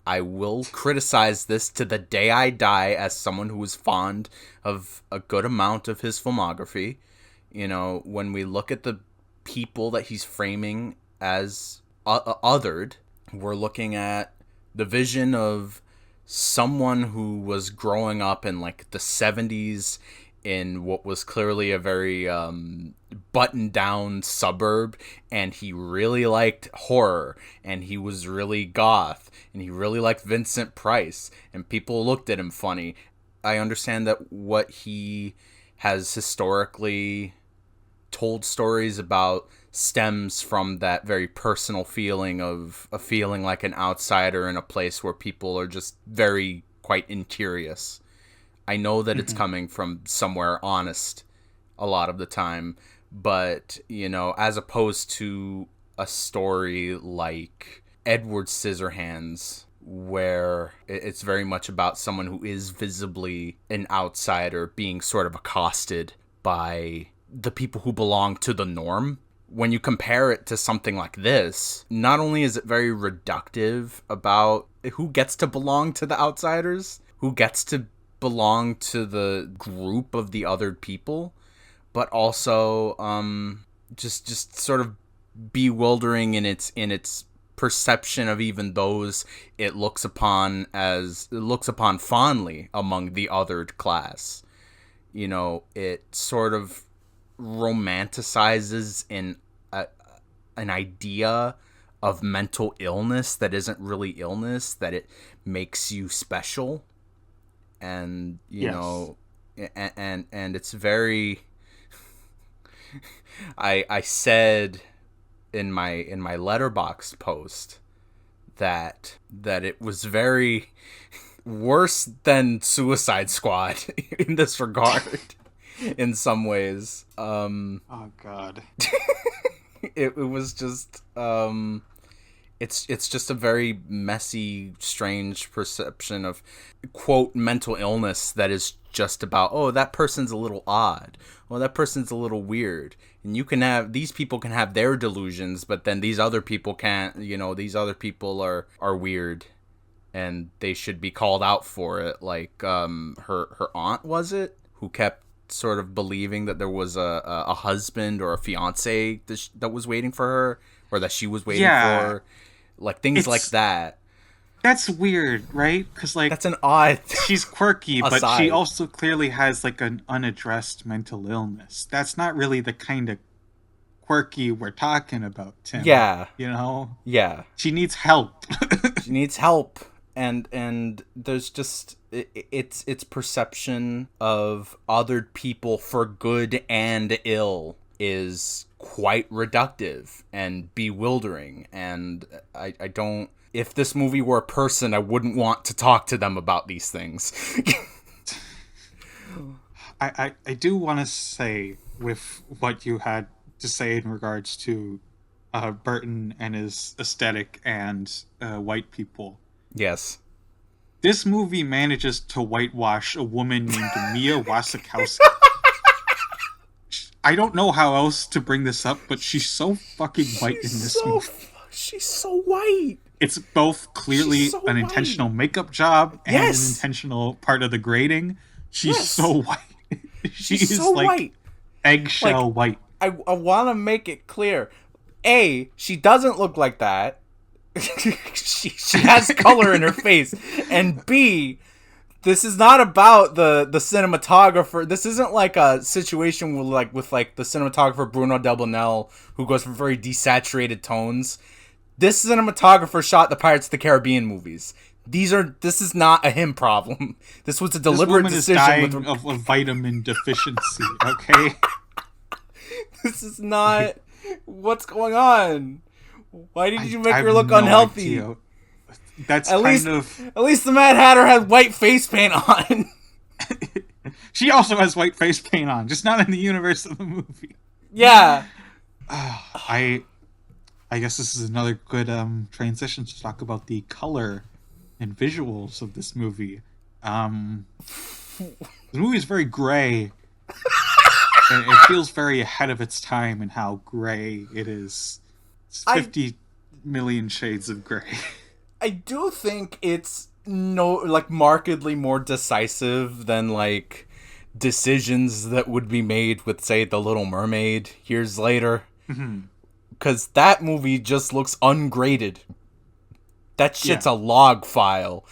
I will criticize this to the day I die as someone who is fond of a good amount of his filmography. When we look at the people that he's framing as othered, we're looking at the vision of someone who was growing up in like the 70s in what was clearly a very buttoned down suburb, and he really liked horror, and he was really goth, and he really liked Vincent Price, and people looked at him funny. I understand that what he has historically told stories about stems from that very personal feeling of a feeling like an outsider in a place where people are just very quite incurious. I know that it's coming from somewhere honest a lot of the time, but, as opposed to a story like Edward Scissorhands, where it's very much about someone who is visibly an outsider being sort of accosted by the people who belong to the norm. When you compare it to something like this, not only is it very reductive about who gets to belong to the outsiders, who gets to belong to the group of the other people, but also just sort of bewildering in its perception of even those it looks upon fondly among the othered class. It sort of romanticizes an idea of mental illness that isn't really illness, that it makes you special. And and it's very I said in my Letterboxd post that it was very worse than Suicide Squad in this regard in some ways. Oh God. It was just it's just a very messy, strange perception of, quote, mental illness that is just about, oh, that person's a little odd. Well, that person's a little weird. And these people can have their delusions, but then these other people can't, these other people are weird. And they should be called out for it. Like, her aunt, was it? Who kept sort of believing that there was a husband or a fiance that was waiting for her, or that she was waiting for. Like, things like that. That's weird, right? Because, like, that's an odd. She's quirky, but aside. she also clearly has like an unaddressed mental illness. That's not really the kind of quirky we're talking about, Tim. Yeah. Yeah. She needs help. She needs help. And there's just its perception of othered people for good and ill is quite reductive and bewildering, and I don't. If this movie were a person, I wouldn't want to talk to them about these things. I do want to say, with what you had to say in regards to Burton and his aesthetic and white people. Yes. This movie manages to whitewash a woman named Mia Wasikowska. I don't know how else to bring this up, but she's so fucking white in this movie. She's so white. It's both clearly So an white. intentional makeup job and Yes. an intentional part of the grading. She's so white. She's so like white. eggshell white. I want to make it clear. A, she doesn't look like that. she has color in her face. And B, this is not about the cinematographer. This isn't like a situation with the cinematographer Bruno Delbonnel, who goes for very desaturated tones. This cinematographer shot the Pirates of the Caribbean movies. This is not a him problem. This was a deliberate this decision. woman is dying of a vitamin deficiency, okay? This is not... What's going on? Why did you make I her look have no unhealthy? idea. That's At kind of... At least the Mad Hatter had white face paint on. She also has white face paint on, just not in the universe of the movie. Yeah. I guess this is another good transition to talk about the color and visuals of this movie. The movie is very gray. And it feels very ahead of its time in how gray it is. It's 50 million shades of gray. I do think it's markedly more decisive than decisions that would be made with, say, The Little Mermaid years later. Because that movie just looks ungraded. That shit's a log file.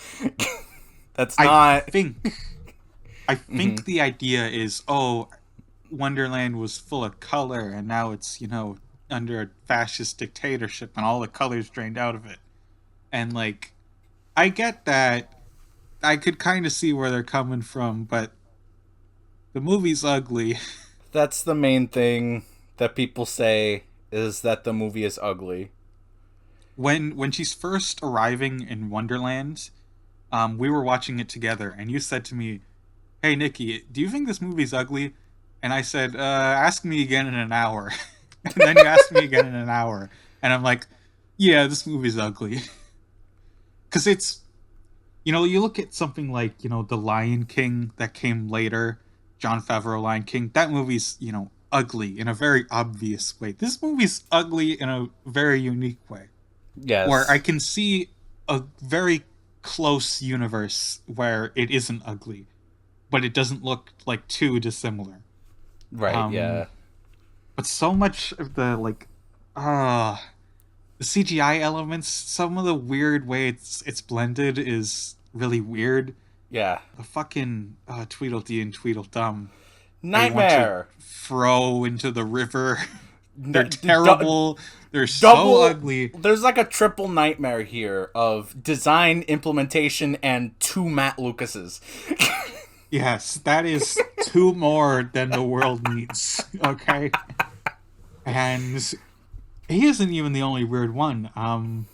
That's not... I think the idea is, Wonderland was full of color, and now it's, under a fascist dictatorship, and all the color's drained out of it. And, I get that. I could kind of see where they're coming from, but the movie's ugly. That's the main thing that people say, is that the movie is ugly. When she's first arriving in Wonderland, we were watching it together, and you said to me, "Hey, Nikki, do you think this movie's ugly?" And I said, ask me again in an hour. And then you asked me again in an hour. And I'm like, yeah, this movie's ugly. Because it's, you look at something like, The Lion King that came later, Jon Favreau Lion King. That movie's, ugly in a very obvious way. This movie's ugly in a very unique way. Yes. Where I can see a very close universe where it isn't ugly. But it doesn't look, too dissimilar. Right, yeah. But so much of the the CGI elements, some of the weird way it's blended is really weird. Yeah. The fucking Tweedledee and Tweedledum Nightmare. Throw into the river. They're terrible. They're so ugly. There's a triple nightmare here of design, implementation, and 2 Matt Lucases. Yes, that is 2 more than the world needs, okay? And he isn't even the only weird one.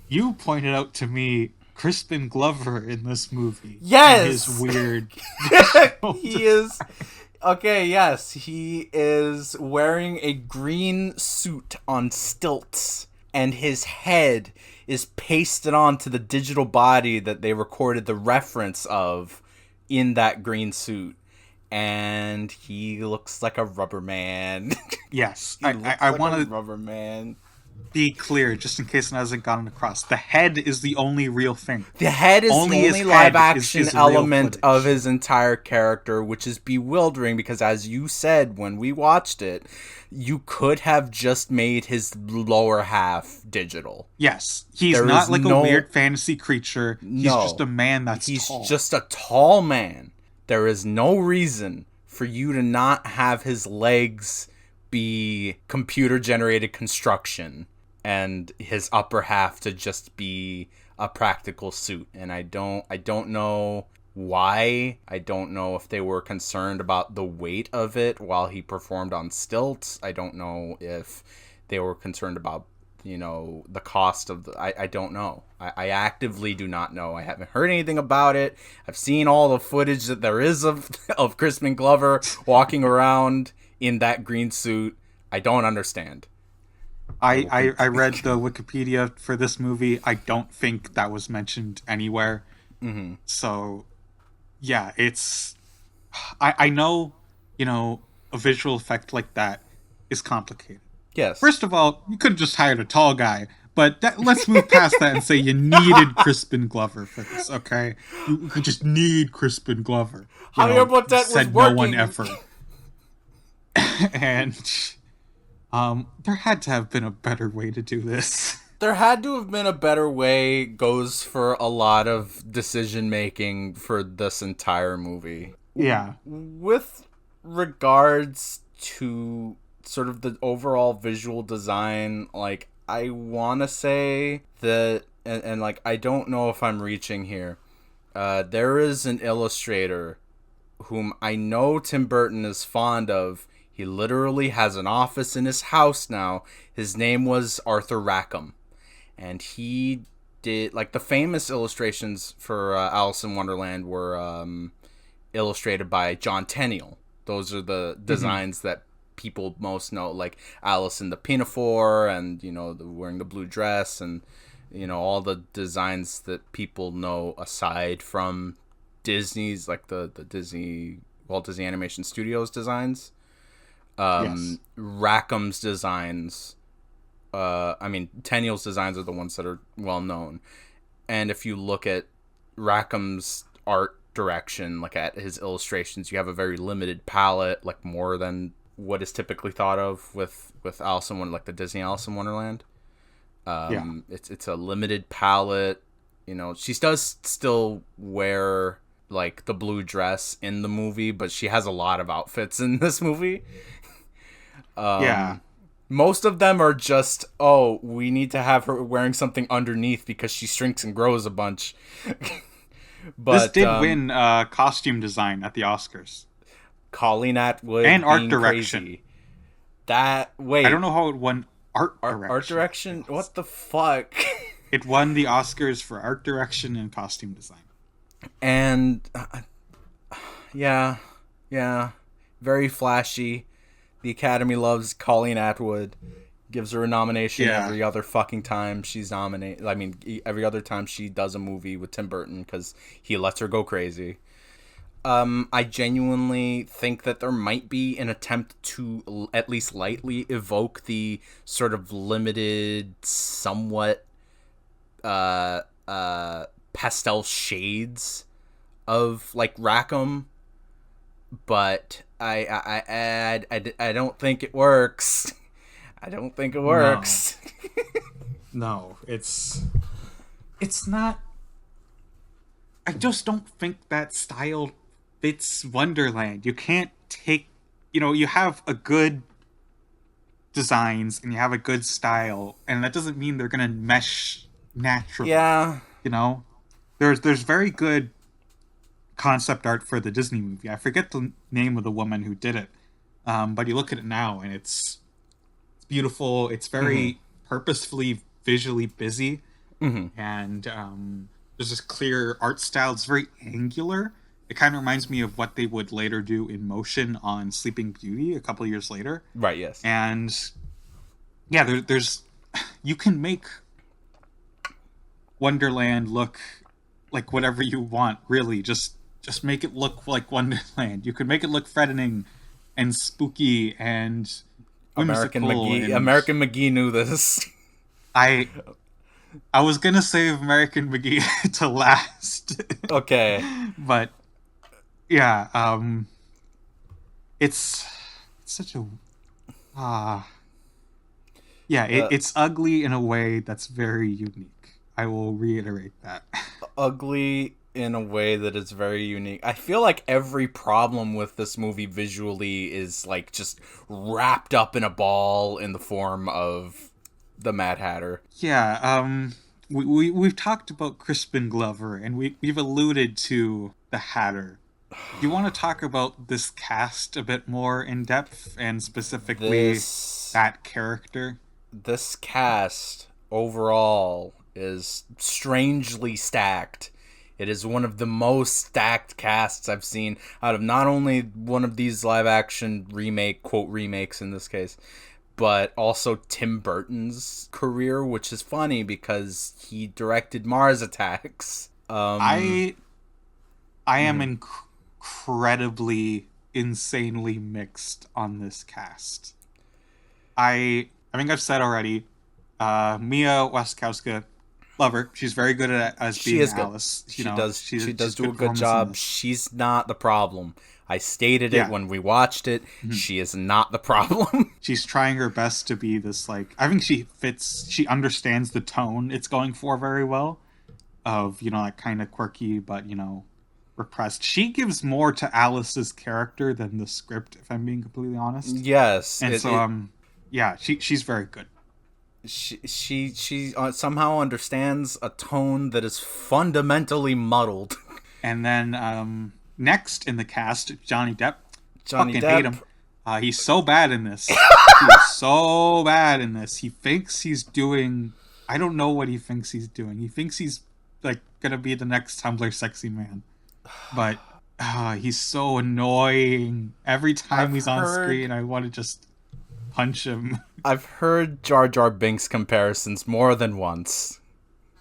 You pointed out to me Crispin Glover in this movie. Yes! His weird... He is... Okay, yes, he is wearing a green suit on stilts, and his head is pasted onto the digital body that they recorded the reference of in that green suit, and he looks like a rubber man. Yes, I want to rubber man. Be clear, just in case it hasn't gotten across. The head is the only real thing. The head is only the only live action element of his entire character, which is bewildering because, as you said when we watched it, you could have just made his lower half digital. Yes, he's not a weird fantasy creature. He's just a man that's tall. He's just a tall man. There is no reason for you to not have his legs be computer-generated construction and his upper half to just be a practical suit. And I don't know why. I don't know if they were concerned about the weight of it while he performed on stilts. I don't know if they were concerned about, the cost of I don't know. I actively do not know. I haven't heard anything about it. I've seen all the footage that there is of Crispin Glover walking around in that green suit. I don't understand. I will I read the Wikipedia for this movie. I don't think that was mentioned anywhere. Mm-hmm. So yeah, it's I know, you know, a visual effect like that is complicated. Yes. First of all, you could have just hired a tall guy, but let's move past that and say you needed Crispin Glover for this, okay? You could just need Crispin Glover. You Javier know, Botet was said no one working. ever. And there had to have been a better way to do this. There had to have been a better way. Goes for a lot of decision making for this entire movie. Yeah. With regards to sort of the overall visual design, like, I want to say that, and like, I don't know if I'm reaching here. There is an illustrator whom I know Tim Burton is fond of. He literally has an office in his house now. His name was Arthur Rackham. And he did, like, the famous illustrations for Alice in Wonderland were illustrated by John Tenniel. Those are the designs that people most know, like Alice in the Pinafore, and, you know, wearing the blue dress, and, you know, all the designs that people know aside from Disney's, like the Disney, Walt Disney Animation Studios designs. Yes. Rackham's designs, I mean, Tenniel's designs are the ones that are well known. And if you look at Rackham's art direction, like at his illustrations, you have a very limited palette, like more than what is typically thought of with Alice in Wonderland, like the Disney Alice in Wonderland. Yeah. It's a limited palette. You know, she does still wear like the blue dress in the movie, but she has a lot of outfits in this movie. Yeah. Most of them are just, oh, we need to have her wearing something underneath because she shrinks and grows a bunch. But This did win costume design at the Oscars. Colleen Atwood And art being direction. crazy. That, wait. I don't know how it won art direction. Art direction? What the fuck? It won the Oscars for art direction and costume design. And, yeah. Very flashy. The Academy loves Colleen Atwood. Gives her a nomination every other fucking time she's nominated. I mean, every other time she does a movie with Tim Burton, because he lets her go crazy. I genuinely think that there might be an attempt to at least lightly evoke the sort of limited, somewhat pastel shades of like Rackham, but I don't think it works. I don't think it works. No, it's not. I just don't think that style fits Wonderland. You can't take, you know, you have a good designs and you have a good style, and that doesn't mean they're gonna mesh naturally. Yeah. You know, there's very good concept art for the Disney movie. I forget the name of the woman who did it, but you look at it now and it's beautiful. It's very purposefully visually busy, and there's this clear art style. It's very angular. It kind of reminds me of what they would later do in motion on Sleeping Beauty a couple of years later. Right. Yes. And yeah, there's you can make Wonderland look like whatever you want. Really, just make it look like Wonderland. You could make it look threatening and spooky and American whimsical. McGee. And American McGee knew this. I was gonna save American McGee to last. Okay. But yeah, it's such a it's ugly in a way that's very unique. I will reiterate that. Ugly in a way that is very unique. I feel like every problem with this movie visually is like just wrapped up in a ball in the form of the Mad Hatter. Yeah, we've talked about Crispin Glover, and we've alluded to the Hatter. Do you want to talk about this cast a bit more in depth, and specifically that character? This cast overall is strangely stacked. It is one of the most stacked casts I've seen out of not only one of these live action remake, quote remakes in this case, but also Tim Burton's career, which is funny because he directed Mars Attacks. I am incredibly, insanely mixed on this cast. I think I've said already, Mia Wasikowska, love her. She's very good at as She being is good. Alice. She does. She does she's do a good good performance in job. this. She's not the problem. I stated it Yeah. when we watched it. Mhm. She is not the problem. She's trying her best to be this, like, I think she understands the tone it's going for very well, of, like, kind of quirky but, repressed. She gives more to Alice's character than the script, if I'm being completely honest. Yes. And so yeah, she's very good. She somehow understands a tone that is fundamentally muddled. And then next in the cast, Johnny Depp. Johnny Fucking Depp. hate him. He's so bad in this. He's so bad in this. He thinks he's doing... I don't know what he thinks he's doing. He thinks he's, like, gonna be the next Tumblr sexy man. But he's so annoying. Every time he's on screen, I want to just punch him. I've heard Jar Jar Binks comparisons more than once.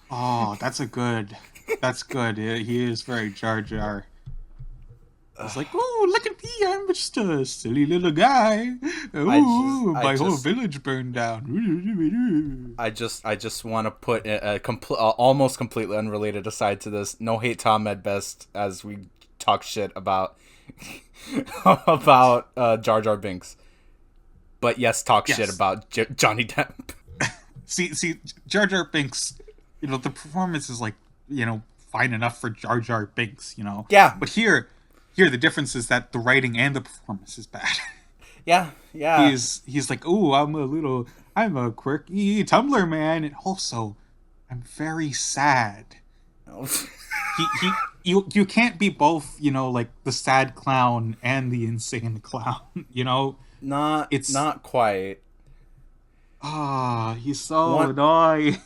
Oh, that's good. He is very Jar Jar. It's like, oh, look at me, I'm just a silly little guy. Oh, my whole village burned down. I just want to put a almost completely unrelated aside to this. No hate Tom at best as we talk shit about about Jar Jar Binks. But yes, shit about Johnny Depp. See, Jar Jar Binks, the performance is like, fine enough for Jar Jar Binks, Yeah. But here the difference is that the writing and the performance is bad. Yeah. He's like, oh, I'm a quirky Tumblr man, and also I'm very sad. You can't be both, like the sad clown and the insane clown, Not quite. He's so annoying.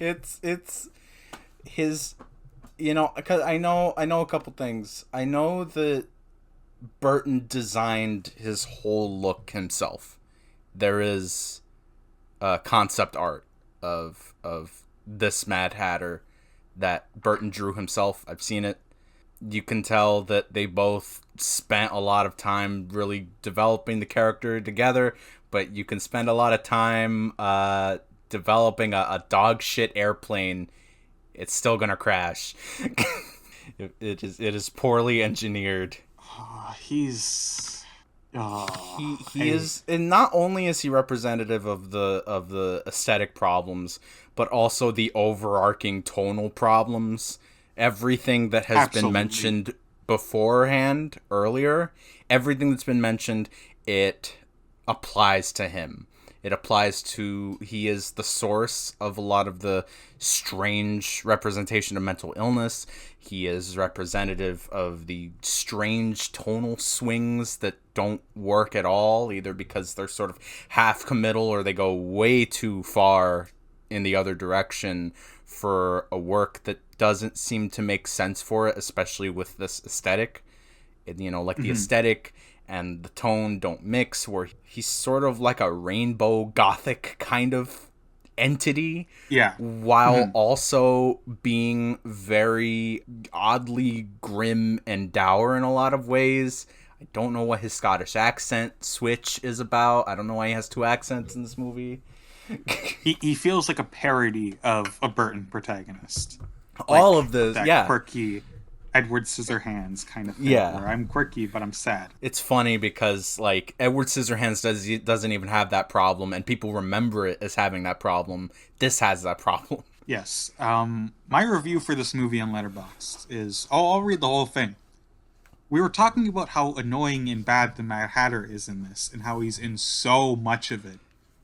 It's his, because I know a couple things. I know that Burton designed his whole look himself. There is concept art of this Mad Hatter that Burton drew himself. I've seen it. You can tell that they both spent a lot of time really developing the character together, but you can spend a lot of time developing a dog shit airplane. It's still gonna crash. It is poorly engineered. He is, and not only is he representative of the aesthetic problems, but also the overarching tonal problems. Everything that has been mentioned beforehand, earlier, everything that's been mentioned, it applies to him. It applies to, he is the source of a lot of the strange representation of mental illness. He is representative of the strange tonal swings that don't work at all, either because they're sort of half committal or they go way too far in the other direction for a work that doesn't seem to make sense for it, especially with this aesthetic. The aesthetic and the tone don't mix, where he's sort of like a rainbow gothic kind of entity. Yeah. While also being very oddly grim and dour in a lot of ways. I don't know what his Scottish accent switch is about. I don't know why he has two accents in this movie. He feels like a parody of a Burton protagonist. All of this, that quirky Edward Scissorhands kind of thing. Yeah. Where I'm quirky, but I'm sad. It's funny because, like, Edward Scissorhands doesn't even have that problem, and people remember it as having that problem. This has that problem. Yes. My review for this movie on Letterboxd is... I'll read the whole thing. We were talking about how annoying and bad the Mad Hatter is in this, and how he's in so much of it.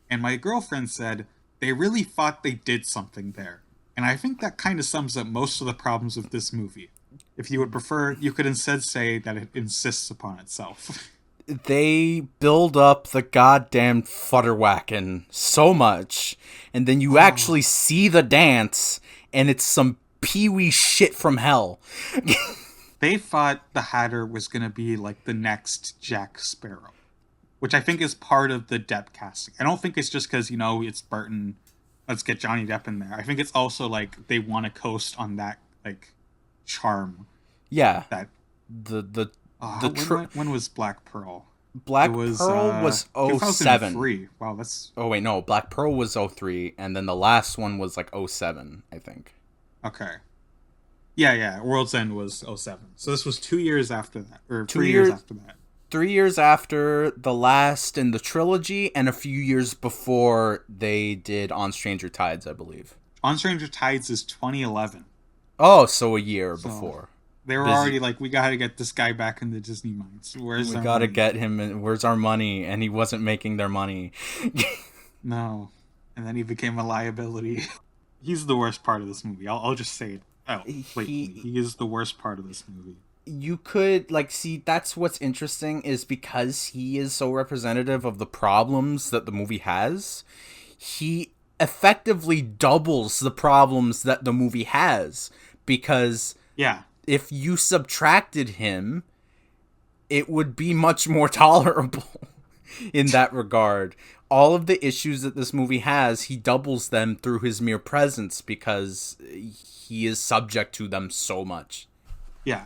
And my girlfriend said, they really thought they did something there. And I think that kind of sums up most of the problems of this movie. If you would prefer, you could instead say that it insists upon itself. They build up the goddamn futterwhacking so much, and then you actually see the dance, and it's some Pee-wee shit from hell. they thought the Hatter was going to be like the next Jack Sparrow, which I think is part of the Depp casting. I don't think it's just because, it's Burton, let's get Johnny Depp in there. I think it's also like they want to coast on that like charm. Yeah. That the when was Black Pearl? Black Pearl was 07. 2003. Wow, that's... Oh, wait, no. Black Pearl was 03, and then the last one was, like, 07, I think. Okay. Yeah. World's End was 07. So this was 2 years after that, or 3 years after that. 3 years after the last in the trilogy, and a few years before they did On Stranger Tides, I believe. On Stranger Tides is 2011. Oh, so a year before. They were already like, we gotta get this guy back in the Disney mines. We gotta get him in. Where's our money? And he wasn't making their money. No. And then he became a liability. He's the worst part of this movie. I'll just say it. Oh, wait. He is the worst part of this movie. You could, see, that's what's interesting is because he is so representative of the problems that the movie has, he effectively doubles the problems that the movie has. Because... yeah. If you subtracted him, it would be much more tolerable in that regard. All of the issues that this movie has, he doubles them through his mere presence because he is subject to them so much. Yeah.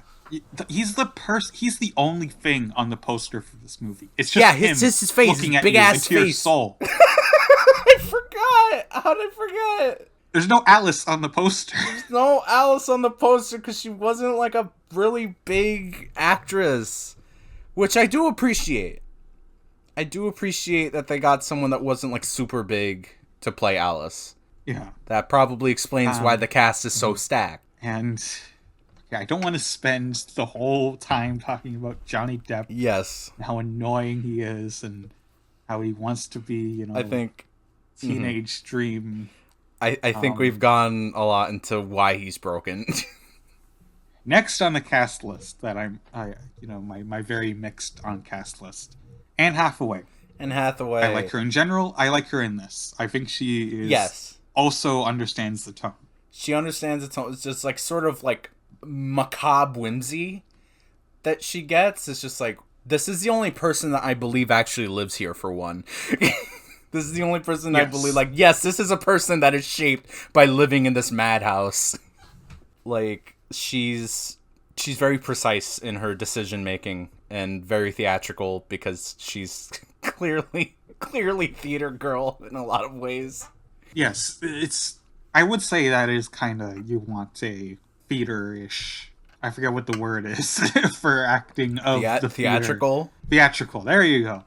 He's the only thing on the poster for this movie. It's just him his face, looking his at big you ass into your face. soul. I forgot. How did I forget? There's no Alice on the poster. There's no Alice on the poster because she wasn't like a really big actress, which I do appreciate. I do appreciate that they got someone that wasn't like super big to play Alice. Yeah. That probably explains why the cast is so stacked. And I don't want to spend the whole time talking about Johnny Depp. Yes. And how annoying he is and how he wants to be, I think teenage dream. I think we've gone a lot into why he's broken. Next on the cast list that my very mixed on cast list, Anne Hathaway. Anne Hathaway. I like her in general. I like her in this. I think she is also understands the tone. She understands the tone. It's just like sort of like macabre whimsy that she gets. It's just like, this is the only person that I believe actually lives here, for one. This is the only person I believe, yes, this is a person that is shaped by living in this madhouse. Like, she's very precise in her decision making and very theatrical because she's clearly theater girl in a lot of ways. Yes, I would say that is kind of, you want a theater-ish, I forget what the word is for acting of the theatrical. Theatrical, there you go.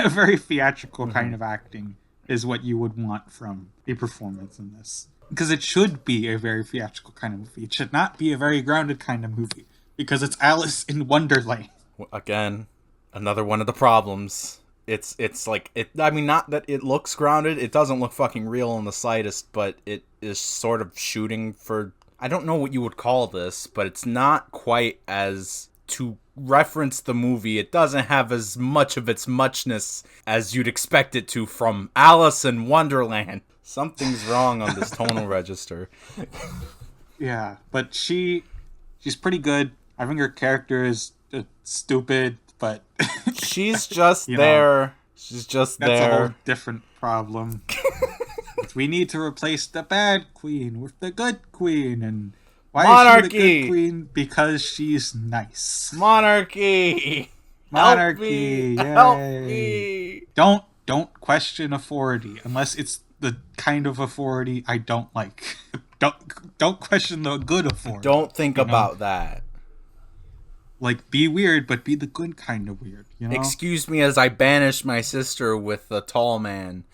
A very theatrical kind of acting is what you would want from a performance in this. Because it should be a very theatrical kind of movie. It should not be a very grounded kind of movie. Because it's Alice in Wonderland. Again, another one of the problems. It's like, I mean, not that it looks grounded. It doesn't look fucking real in the slightest, but it is sort of shooting for... I don't know what you would call this, but it's not quite as... to reference the movie, it doesn't have as much of its muchness as you'd expect it to from Alice in Wonderland. Something's wrong on this tonal register. Yeah, but she's pretty good. I think her character is stupid, but she's just there. She's just that's there. That's a whole different problem. We need to replace the bad queen with the good queen, and why Monarchy. Is she the good queen? Because she's nice. Monarchy. Monarchy. Help me. Don't question authority unless it's the kind of authority I don't like. Don't question the good authority. Don't think about that. Like, be weird, but be the good kind of weird. You know? Excuse me as I banish my sister with a tall man.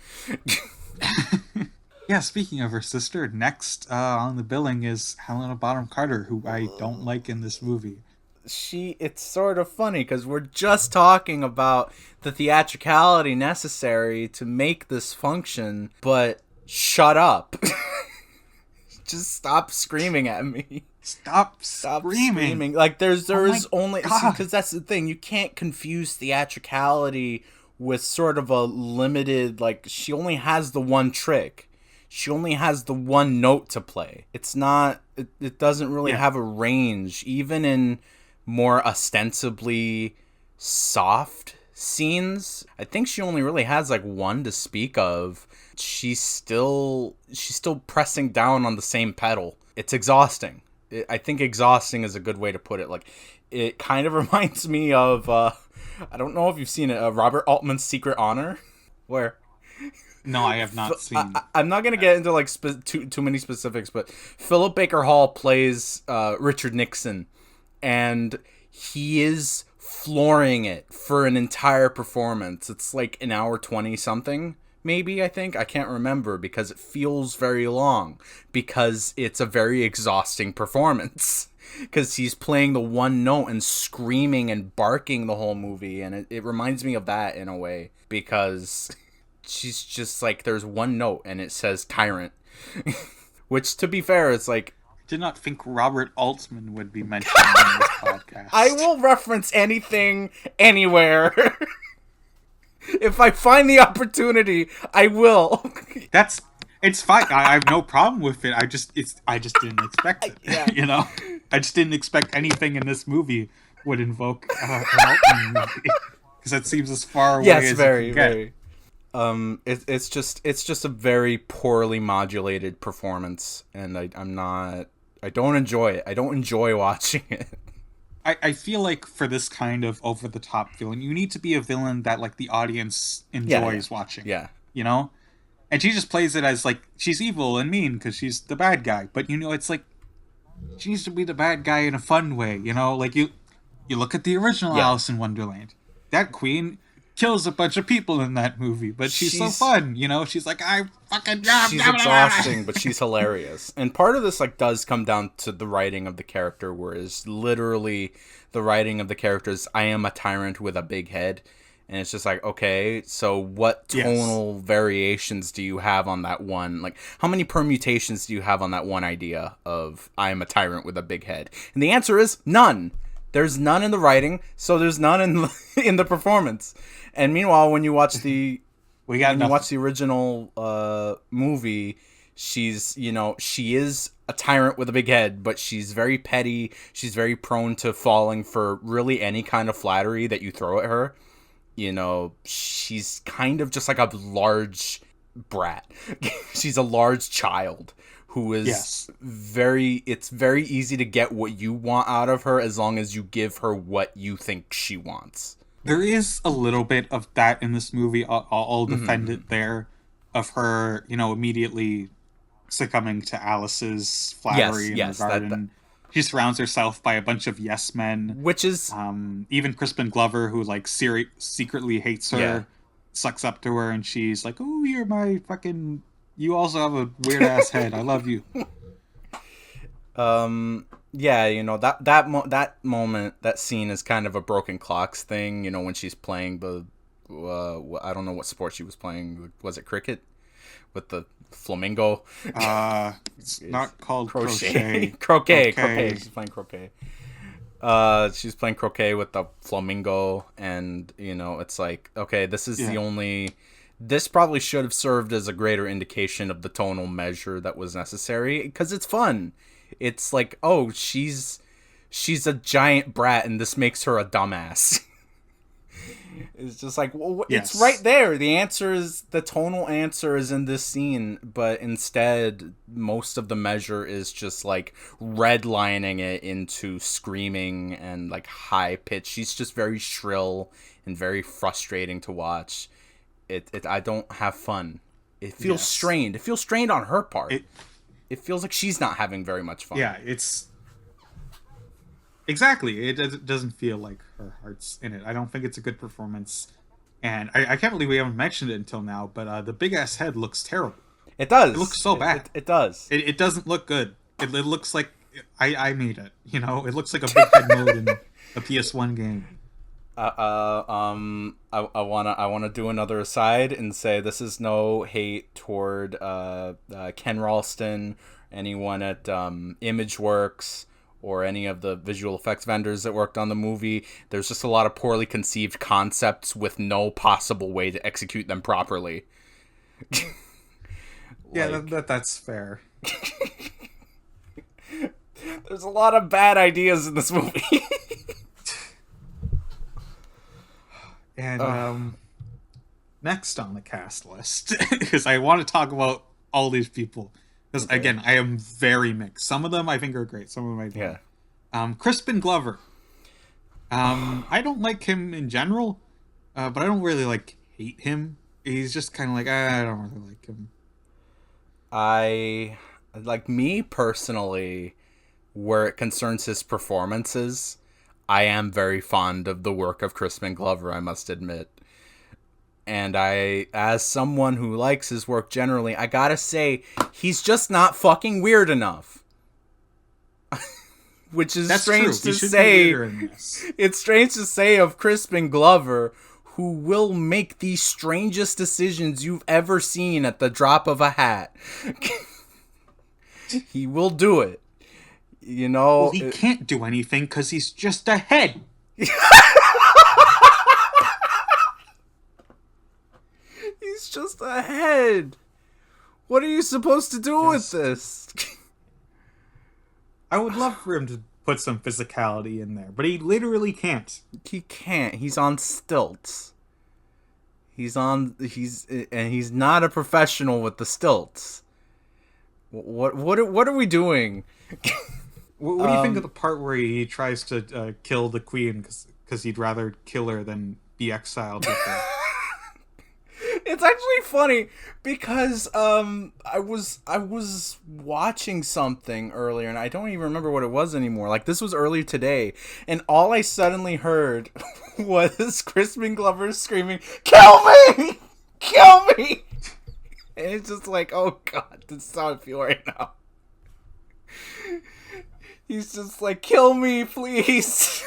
Yeah, speaking of her sister, next on the billing is Helena Bonham Carter, who I don't like in this movie. It's sort of funny because we're just talking about the theatricality necessary to make this function, but shut up. Just stop screaming at me. Stop screaming. Like, there's only... Because that's the thing. You can't confuse theatricality with sort of a limited... Like, she only has the one trick. she only has the one note to play. It's not, it doesn't really have a range, even in more ostensibly soft scenes. I think she only really has like one to speak of. She's still pressing down on the same pedal. It's exhausting. I think exhausting is a good way to put it. Like, it kind of reminds me of I don't know if you've seen it, Robert Altman's Secret Honor, where No, I have not seen. I'm not gonna get into like too many specifics, but Philip Baker Hall plays Richard Nixon, and he is flooring it for an entire performance. It's like an hour 20 something, maybe. I think, I can't remember, because it feels very long, because it's a very exhausting performance. Because he's playing the one note and screaming and barking the whole movie, and it reminds me of that in a way, because she's just like, there's one note and it says tyrant. Which, to be fair, it's like, Did not think Robert Altman would be mentioned in this podcast. I will reference anything, anywhere. If I find the opportunity, I will. It's fine. I have no problem with it. I just didn't expect it. Yeah. You know, I just didn't expect anything in this movie would invoke an Altman movie, because that seems as far away as very, it can very. It's just a very poorly modulated performance, and I don't enjoy it. I don't enjoy watching it. I feel like for this kind of over the top villain, you need to be a villain that like the audience enjoys watching. Yeah. You know? And she just plays it as like she's evil and mean because she's the bad guy. But you know, it's like she needs to be the bad guy in a fun way, you know? Like you look at the original Alice in Wonderland. That queen kills a bunch of people in that movie, but she's so fun, you know? She's like, I fucking she's exhausting, but she's hilarious. And part of this like does come down to the writing of the character, whereas literally the writing of the character is, I am a tyrant with a big head. And it's just like, okay, so what tonal variations do you have on that one? Like, how many permutations do you have on that one idea of I am a tyrant with a big head? And the answer is none. There's none in the writing, so there's none in the performance. And meanwhile, when you watch the original movie, she's, you know, she is a tyrant with a big head, but she's very petty. She's very prone to falling for really any kind of flattery that you throw at her. You know, she's kind of just like a large brat. She's a large child who is it's very easy to get what you want out of her as long as you give her what you think she wants. There is a little bit of that in this movie. I'll defend it there, of her, you know, immediately succumbing to Alice's flattery in the garden. She surrounds herself by a bunch of yes men, which is even Crispin Glover, who like secretly hates her, sucks up to her, and she's like, "Oh, you're my fucking. You also have a weird ass head. I love you." Yeah, you know, that moment, that scene is kind of a broken clocks thing. You know, when she's playing the I don't know what sport she was playing. Was it cricket with the flamingo? It's not called croquet. Croquet. She's playing croquet. She's playing croquet with the flamingo, and you know, it's like, okay, this is the only. This probably should have served as a greater indication of the tonal measure that was necessary, because it's fun. It's like, oh, she's a giant brat, and this makes her a dumbass. It's just like, well, it's right there. The tonal answer is in this scene, but instead, most of the measure is just like redlining it into screaming and like high pitch. She's just very shrill and very frustrating to watch. I don't have fun. It feels strained. It feels strained on her part. It feels like she's not having very much fun. Yeah, it's... Exactly. It doesn't feel like her heart's in it. I don't think it's a good performance. And I can't believe we haven't mentioned it until now, but the big-ass head looks terrible. It does. It looks so bad. It does. It doesn't look good. It looks like... I made it, you know? It looks like a big head mode in a PS1 game. I wanna do another aside and say this is no hate toward Ken Ralston, anyone at ImageWorks, or any of the visual effects vendors that worked on the movie. There's just a lot of poorly conceived concepts with no possible way to execute them properly. Yeah, Like, that's fair. there's a lot of bad ideas in this movie. And next on the cast list, because I want to talk about all these people. Because again, I am very mixed. Some of them I think are great. Some of them I don't. Yeah. Crispin Glover. I don't like him in general, but I don't really like hate him. He's just kind of like I don't really like him. I like me personally, where it concerns his performances, I am very fond of the work of Crispin Glover, I must admit. And I, as someone who likes his work generally, I gotta say, he's just not fucking weird enough. Which is That's strange true. to He say. be in this. It's strange to say of Crispin Glover, who will make the strangest decisions you've ever seen at the drop of a hat. He will do it. You know, Well, he can't do anything because he's just a head. He's just a head. What are you supposed to do with this? I would love for him to put some physicality in there, but he literally can't. He can't. He's on stilts. He's not a professional with the stilts. What are we doing? What do you think of the part where he tries to kill the queen because he'd rather kill her than be exiled with her? It's actually funny because I was watching something earlier and I don't even remember what it was anymore. Like this was earlier today, and all I suddenly heard was Crispin Glover screaming, "Kill me! Kill me!" And it's just like, oh god, this is how I feel right now. He's just like, "Kill me, please."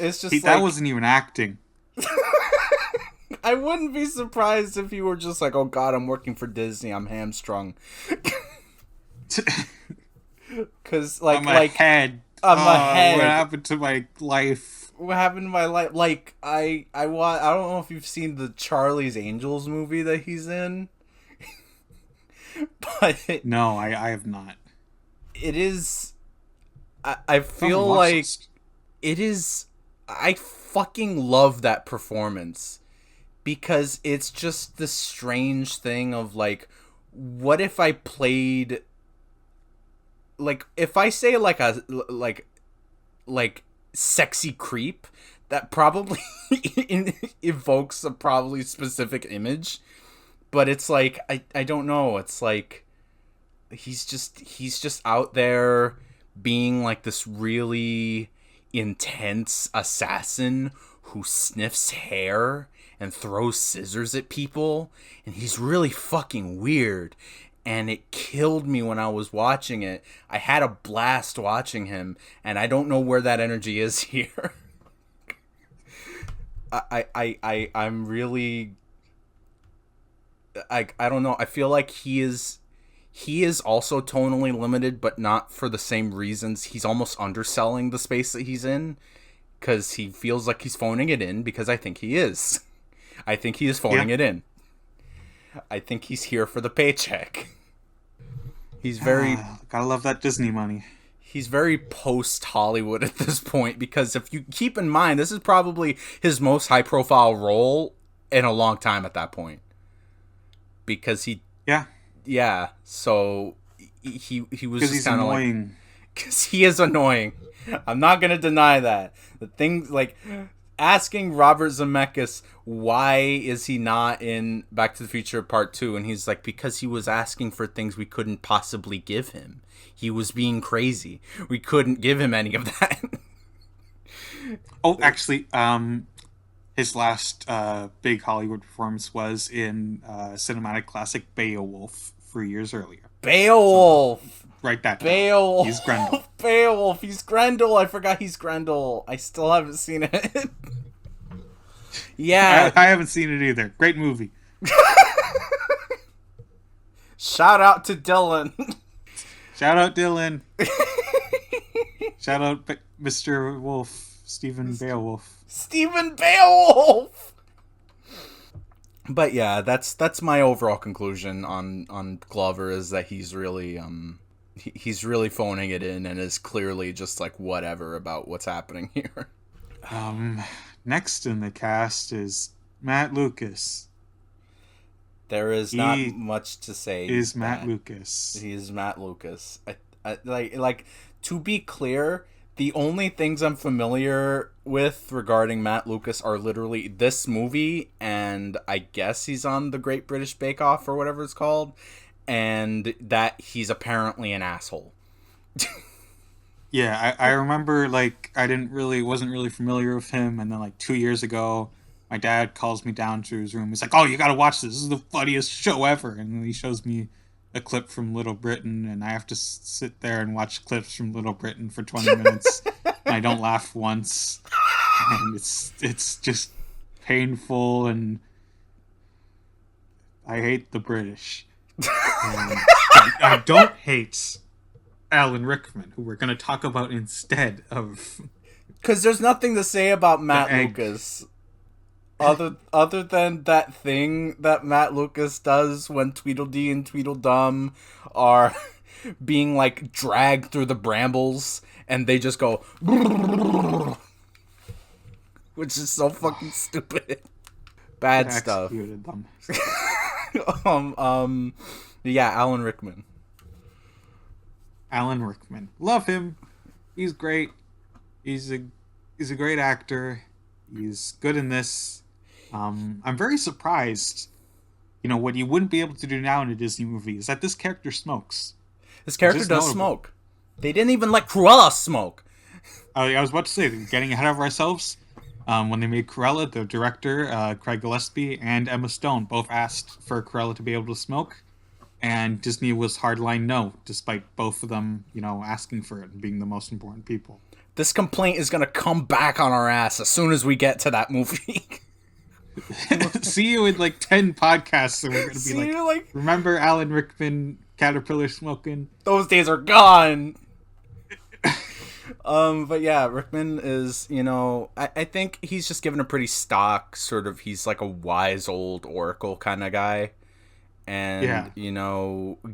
It's just that wasn't even acting. I wouldn't be surprised if you were just like, oh god, I'm working for Disney, I'm hamstrung. Cause like I'm a head. I'm a head. What happened to my life? What happened to my life? Like I don't know if you've seen the Charlie's Angels movie that he's in. But no, I have not. It is I feel like it is. I fucking love that performance because it's just the strange thing of like, what if I played, like, if I say like a like sexy creep, that probably evokes a probably specific image, but it's like I don't know. It's like he's just out there being like this really intense assassin who sniffs hair and throws scissors at people, and he's really fucking weird, and it killed me when I was watching it. I had a blast watching him, and I don't know where that energy is here. I'm really I don't know. I feel like he is also tonally limited, but not for the same reasons. He's almost underselling the space that he's in because he feels like he's phoning it in, because I think he is. I think he is phoning it in. I think he's here for the paycheck. He's very... gotta love that Disney money. He's very post-Hollywood at this point, because if you keep in mind, this is probably his most high-profile role in a long time at that point. Because he... Yeah, so he was just kind of like, because he is annoying. I'm not gonna deny that. The things like asking Robert Zemeckis why is he not in Back to the Future Part 2, and he's like, because he was asking for things we couldn't possibly give him. He was being crazy. We couldn't give him any of that. Oh, actually, his last big Hollywood performance was in cinematic classic Beowulf 3 years earlier. Beowulf! So, write that down. Beowulf! He's Grendel. Beowulf! He's Grendel! I forgot he's Grendel. I still haven't seen it. Yeah. I haven't seen it either. Great movie. Shout out to Dylan. Shout out Dylan. Shout out Mr. Wolf. Stephen Beowulf. Stephen Beowulf! But yeah, that's my overall conclusion on Glover, is that he's really he's really phoning it in and is clearly just like whatever about what's happening here. Um, Next in the cast is Matt Lucas. There is not He much to say. is Matt Lucas. He is Matt Lucas. Like to be clear, the only things I'm familiar with regarding Matt Lucas are literally this movie, and I guess he's on the Great British Bake Off or whatever it's called, and that he's apparently an asshole. Yeah, I remember like wasn't really familiar with him, and then like 2 years ago, my dad calls me down to his room. He's like, "Oh, you gotta watch this. This is the funniest show ever." And then he shows me a clip from Little Britain, and I have to sit there and watch clips from Little Britain for 20 minutes. And I don't laugh once, and it's just painful, and I hate the British. I don't hate Alan Rickman, who we're going to talk about instead of... Because there's nothing to say about Matt Lucas other than that thing that Matt Lucas does when Tweedledee and Tweedledum are being like dragged through the brambles and they just go which is so fucking stupid. Bad stuff. Them. Yeah, Alan Rickman. Alan Rickman. Love him. He's great. He's a great actor. He's good in this. I'm very surprised, what you wouldn't be able to do now in a Disney movie is that this character smokes. This character does smoke. They didn't even let Cruella smoke. I was about to say, getting ahead of ourselves. When they made Cruella, the director, Craig Gillespie, and Emma Stone both asked for Cruella to be able to smoke. And Disney was hardline no, despite both of them, asking for it and being the most important people. This complaint is going to come back on our ass as soon as we get to that movie. See you in like 10 podcasts and we're going to be like, remember Alan Rickman, Caterpillar smoking? Those days are gone. But yeah, Rickman is, I think he's just given a pretty stock sort of, he's like a wise old oracle kind of guy. And,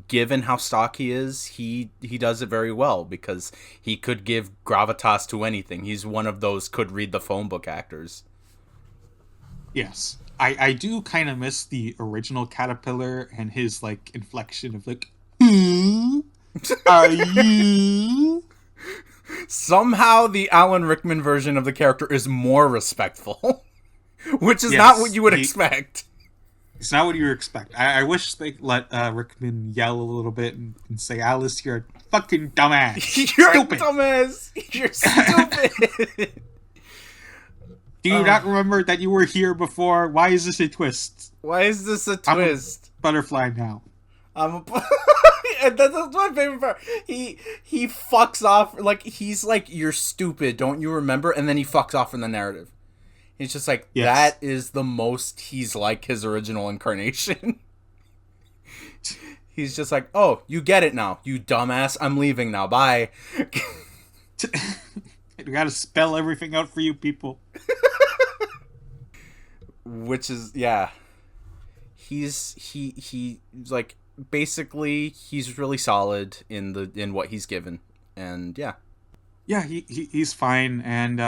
given how stock he is, he does it very well because he could give gravitas to anything. He's one of those could read the phone book actors. Yes. I do kind of miss the original Caterpillar and his, like, inflection of, like, who are you? Somehow the Alan Rickman version of the character is more respectful, which is not what you would expect. It's not what you expect. I wish they let Rickman yell a little bit and say, "Alice, you're a fucking dumbass. You're stupid. A dumbass. You're stupid." Do you not remember that you were here before? Why is this a twist? Why is this a twist? I'm a butterfly now. And that's my favorite part. He fucks off. Like, he's like, "You're stupid. Don't you remember?" And then he fucks off in the narrative. He's just like, That is the most he's like his original incarnation. He's just like, "Oh, you get it now, you dumbass. I'm leaving now. Bye." We gotta spell everything out for you people. Which is, he's like, basically, he's really solid in what he's given. And he's fine. And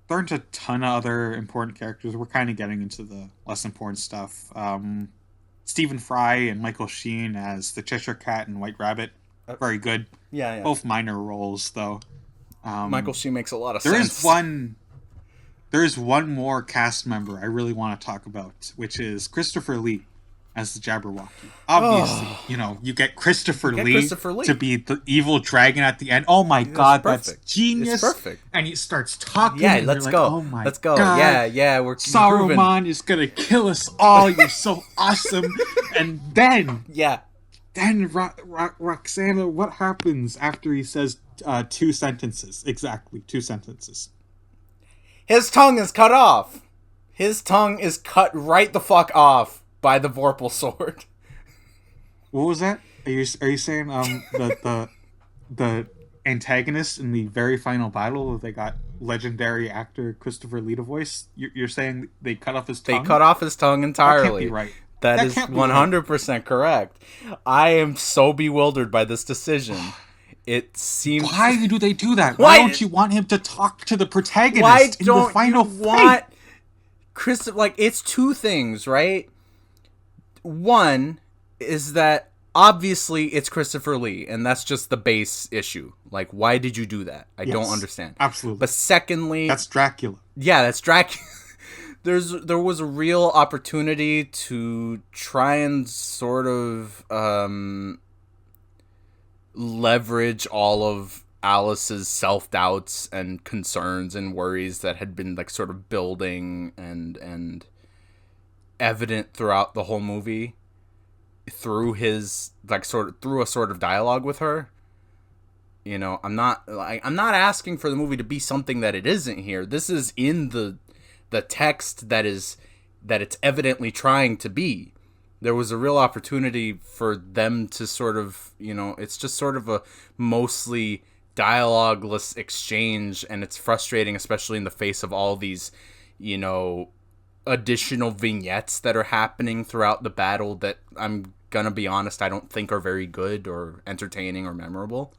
there aren't a ton of other important characters. We're kind of getting into the less important stuff. Stephen Fry and Michael Sheen as the Cheshire Cat and White Rabbit. Very good. Yeah. Both minor roles, though. Michael Sheen makes a lot of sense. There is one more cast member I really want to talk about, which is Christopher Lee as the Jabberwocky. Obviously, you get Christopher Lee to be the evil dragon at the end. Oh my god, that's genius! It's perfect. And he starts talking. Yeah, and let's like, go. Oh my let's go. God. Yeah. We're Saruman is gonna kill us all. You're so awesome. And then, Roxana, what happens after he says 2 sentences? Exactly, 2 sentences. His tongue is cut off. His tongue is cut right the fuck off by the Vorpal sword. What was that? Are you saying the antagonist in the very final battle, they got legendary actor Christopher Lee to voice. You're saying they cut off his They tongue? cut off his tongue That can't be entirely. right. That That is can't be right. 100% correct. I am so bewildered by this decision. It seems. Why do they do that? Why Why? don't you want him to talk to the Why protagonist in the don't you final want fight? Chris? Like, it's two things, right? One is that obviously it's Christopher Lee, and that's just the base issue. Like, why did you do that? I don't Yes, understand. absolutely. But secondly, That's Dracula. yeah, that's Dracula. There was a real opportunity to try and sort of leverage all of Alice's self-doubts and concerns and worries that had been like sort of building and evident throughout the whole movie through his like sort of through a sort of dialogue with her. You know, I'm not asking for the movie to be something that it isn't here. This is in the text that it's evidently trying to be. There was a real opportunity for them to sort of, you know, it's just sort of a mostly dialogueless exchange, and it's frustrating, especially in the face of all these, you know, additional vignettes that are happening throughout the battle that I'm gonna be honest, I don't think are very good or entertaining or memorable.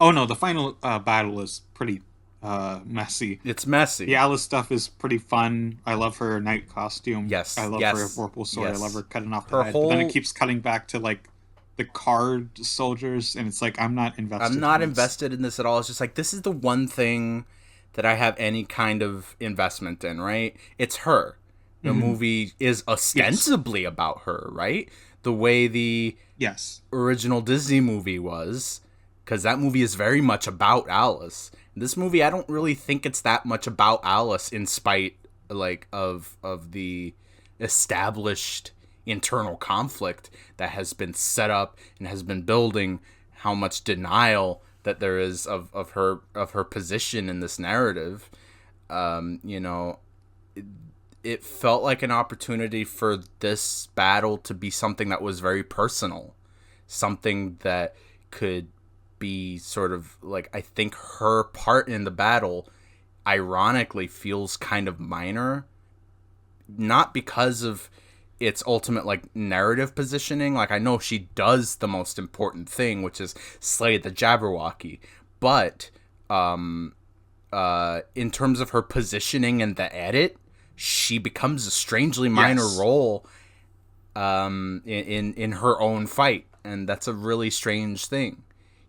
Oh no, the final battle is pretty messy. It's The messy. Alice stuff is pretty fun. I love her night costume. I Yes, love her yes, vorpal sword. I love yes. her cutting off the Her head. But then it whole keeps cutting back to like the card soldiers, and it's like I'm not I'm invested not in this. invested in this at all. It's just like this is the one thing that I have any kind of investment in, right? It's her. The Hmm. movie is Yes, ostensibly about her, right? The way the yes. original Disney movie was, because that movie is very much about Alice. This movie, I don't really think it's that much about Alice, in spite like of the established internal conflict that has been set up and has been building. How much denial that there is of her position in this narrative. You know, it felt like an opportunity for this battle to be something that was very personal, something that could be sort of like, I think her part in the battle ironically feels kind of minor, not because of its ultimate like narrative positioning. Like, I know she does the most important thing, which is slay the Jabberwocky, but in terms of her positioning in the edit, she becomes a strangely minor Yes. role in her own fight, and that's a really strange thing.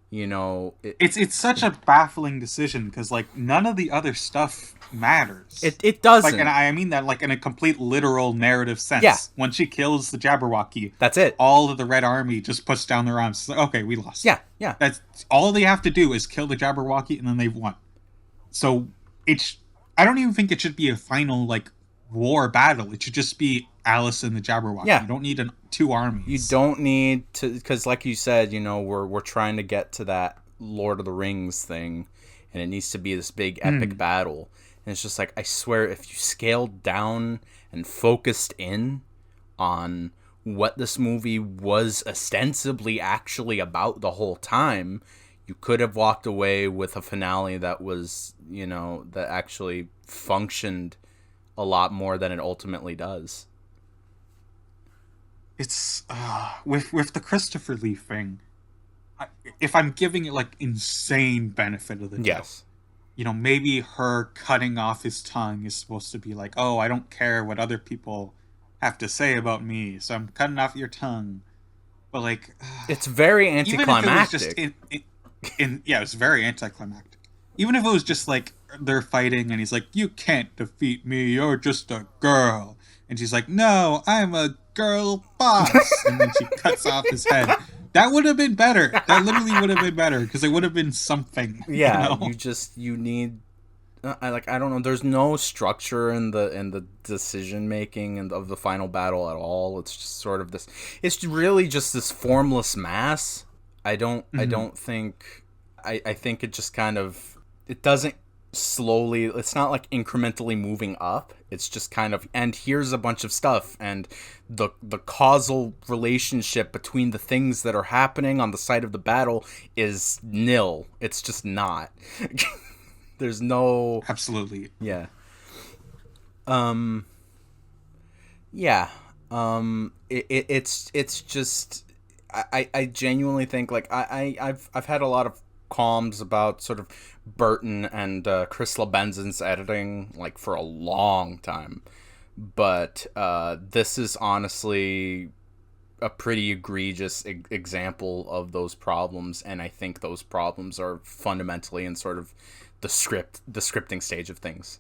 You know, It's such a baffling decision because like none of the other stuff matters. it Like, and doesn't. I mean that like in a complete literal narrative Yeah, sense. When she kills the Jabberwocky, that's it. all of the Red Army just puts down their arms. It's like, okay, we lost. Yeah, yeah. That's all they have to do is kill the Jabberwocky, and then they've won. So it's. I don't even think it should be a final like war battle. It should just be Alice and the Jabberwocky. Yeah. You don't need two You armies. don't need to, because like you said, you know, we're trying to get to that Lord of the Rings thing, and it needs to be this big epic battle. And it's just like, I swear, if you scaled down and focused in on what this movie was ostensibly actually about the whole time, you could have walked away with a finale that was, you know, that actually functioned a lot more than it ultimately does. It's with the Christopher Lee thing. If I'm giving it like insane benefit of the doubt, Yes. you know, maybe her cutting off his tongue is supposed to be like, oh, I don't care what other people have to say about me, so I'm cutting off your tongue. But like, It's very even if it was just anticlimactic. yeah, it's very anticlimactic. Even if it was just like they're fighting and he's like, you can't defeat me, you're just a girl. And she's like, no, I'm a girl boss. And then she cuts off his head. That would have been better. That literally would have been better because it would have been something, you Yeah, know? you need I don't know, there's no structure in the decision making and of the final battle at all. It's just sort of this, it's really just this formless mass. I Mhm. don't think I think it just kind of, it doesn't slowly, it's not like incrementally moving up. It's just kind of, and here's a bunch of stuff, and the causal relationship between the things that are happening on the site of the battle is nil. It's just not. There's no, Absolutely. yeah. Yeah. It's just, I genuinely think, like, I've had a lot of qualms about sort of Burton and Chris LaBenza's editing, like, for a long time, but this is honestly a pretty egregious example of those problems, and I think those problems are fundamentally in sort of the scripting stage of things,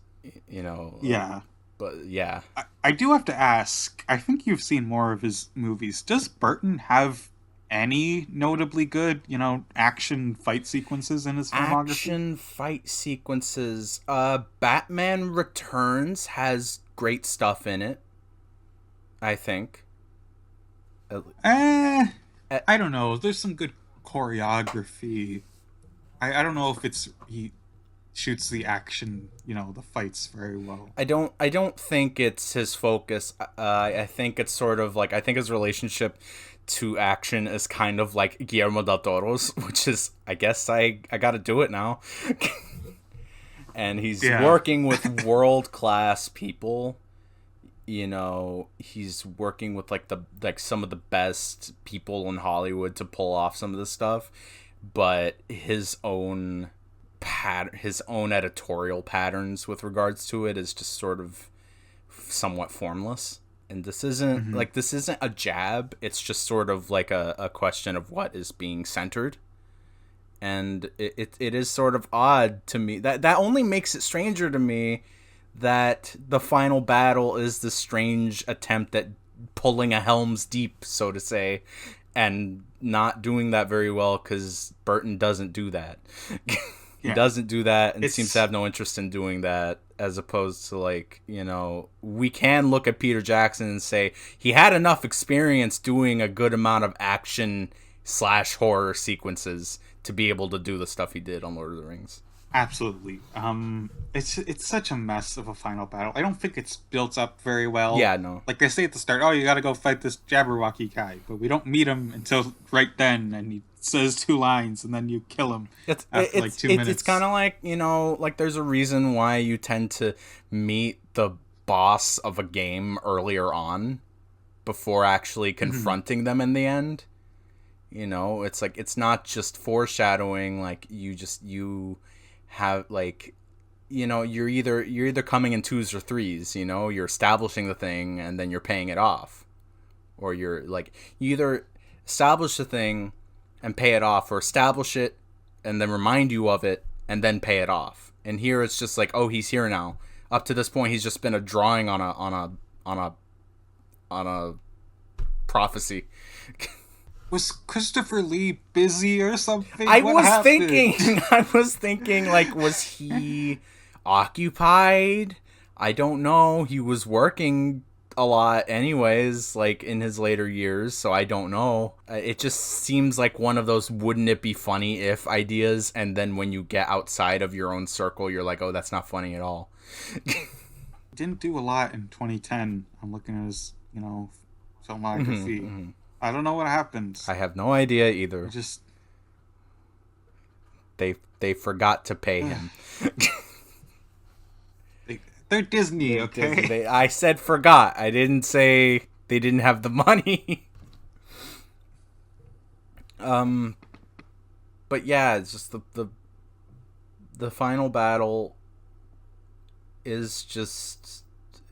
you know. Yeah. But yeah, I do have to ask, I think you've seen more of his movies. Does Burton have any notably good, action fight sequences in his filmography? action fight sequences. Batman Returns has great stuff in it, I think. Eh, Uh, I don't know. There's some good choreography. I don't know if he shoots the action, the fights very well. I don't think it's his focus. I think it's sort of like, I think his relationship to action is kind of like Guillermo del Toro's, which is, I guess I got to do it now. And he's Yeah. working with world class people. He's working with like some of the best people in Hollywood to pull off some of this stuff, but his own editorial patterns with regards to it is just sort of somewhat formless. And this isn't Hmm. this isn't a jab. It's just sort of like a question of what is being centered. And it is sort of odd to me. That only makes it stranger to me that the final battle is the strange attempt at pulling a Helm's Deep, so to say, and not doing that very well, because Burton doesn't do that. He Yeah. doesn't do that, and seems to It's have no interest in doing that, as opposed to, like, we can look at Peter Jackson and say he had enough experience doing a good amount of action / horror sequences to be able to do the stuff he did on Lord of the Rings. absolutely. It's such a mess of a final battle. I don't think it's built up very well. Yeah, no. Like they say at the start, oh, you got to go fight this Jabberwocky guy, but we don't meet him until right then, and he says 2 lines, and then you kill him after like 2 minutes. It's kind of like, like there's a reason why you tend to meet the boss of a game earlier on before actually confronting them in the end. It's like, it's not just foreshadowing, like you have, like, you're either coming in 2s or 3s, you're establishing the thing and then you're paying it off, or you're like, you either establish the thing and pay it off, or establish it and then remind you of it and then pay it off. And here it's just like, oh, he's here now. Up to this point, he's just been a drawing on a prophecy. Was Christopher Lee busy or something? I What was happened? thinking, like, was he occupied? I don't know. He was working a lot anyways, like, in his later years, so I don't know. It just seems like one of those wouldn't it be funny if ideas, and then when you get outside of your own circle, you're like, oh, that's not funny at all. Didn't do a lot in 2010. I'm looking at his, filmography. I don't know what happened. I have no idea either. Just They forgot to pay him. they're Disney, okay? I said forgot. I didn't say they didn't have the money. But yeah, it's just the final battle is just,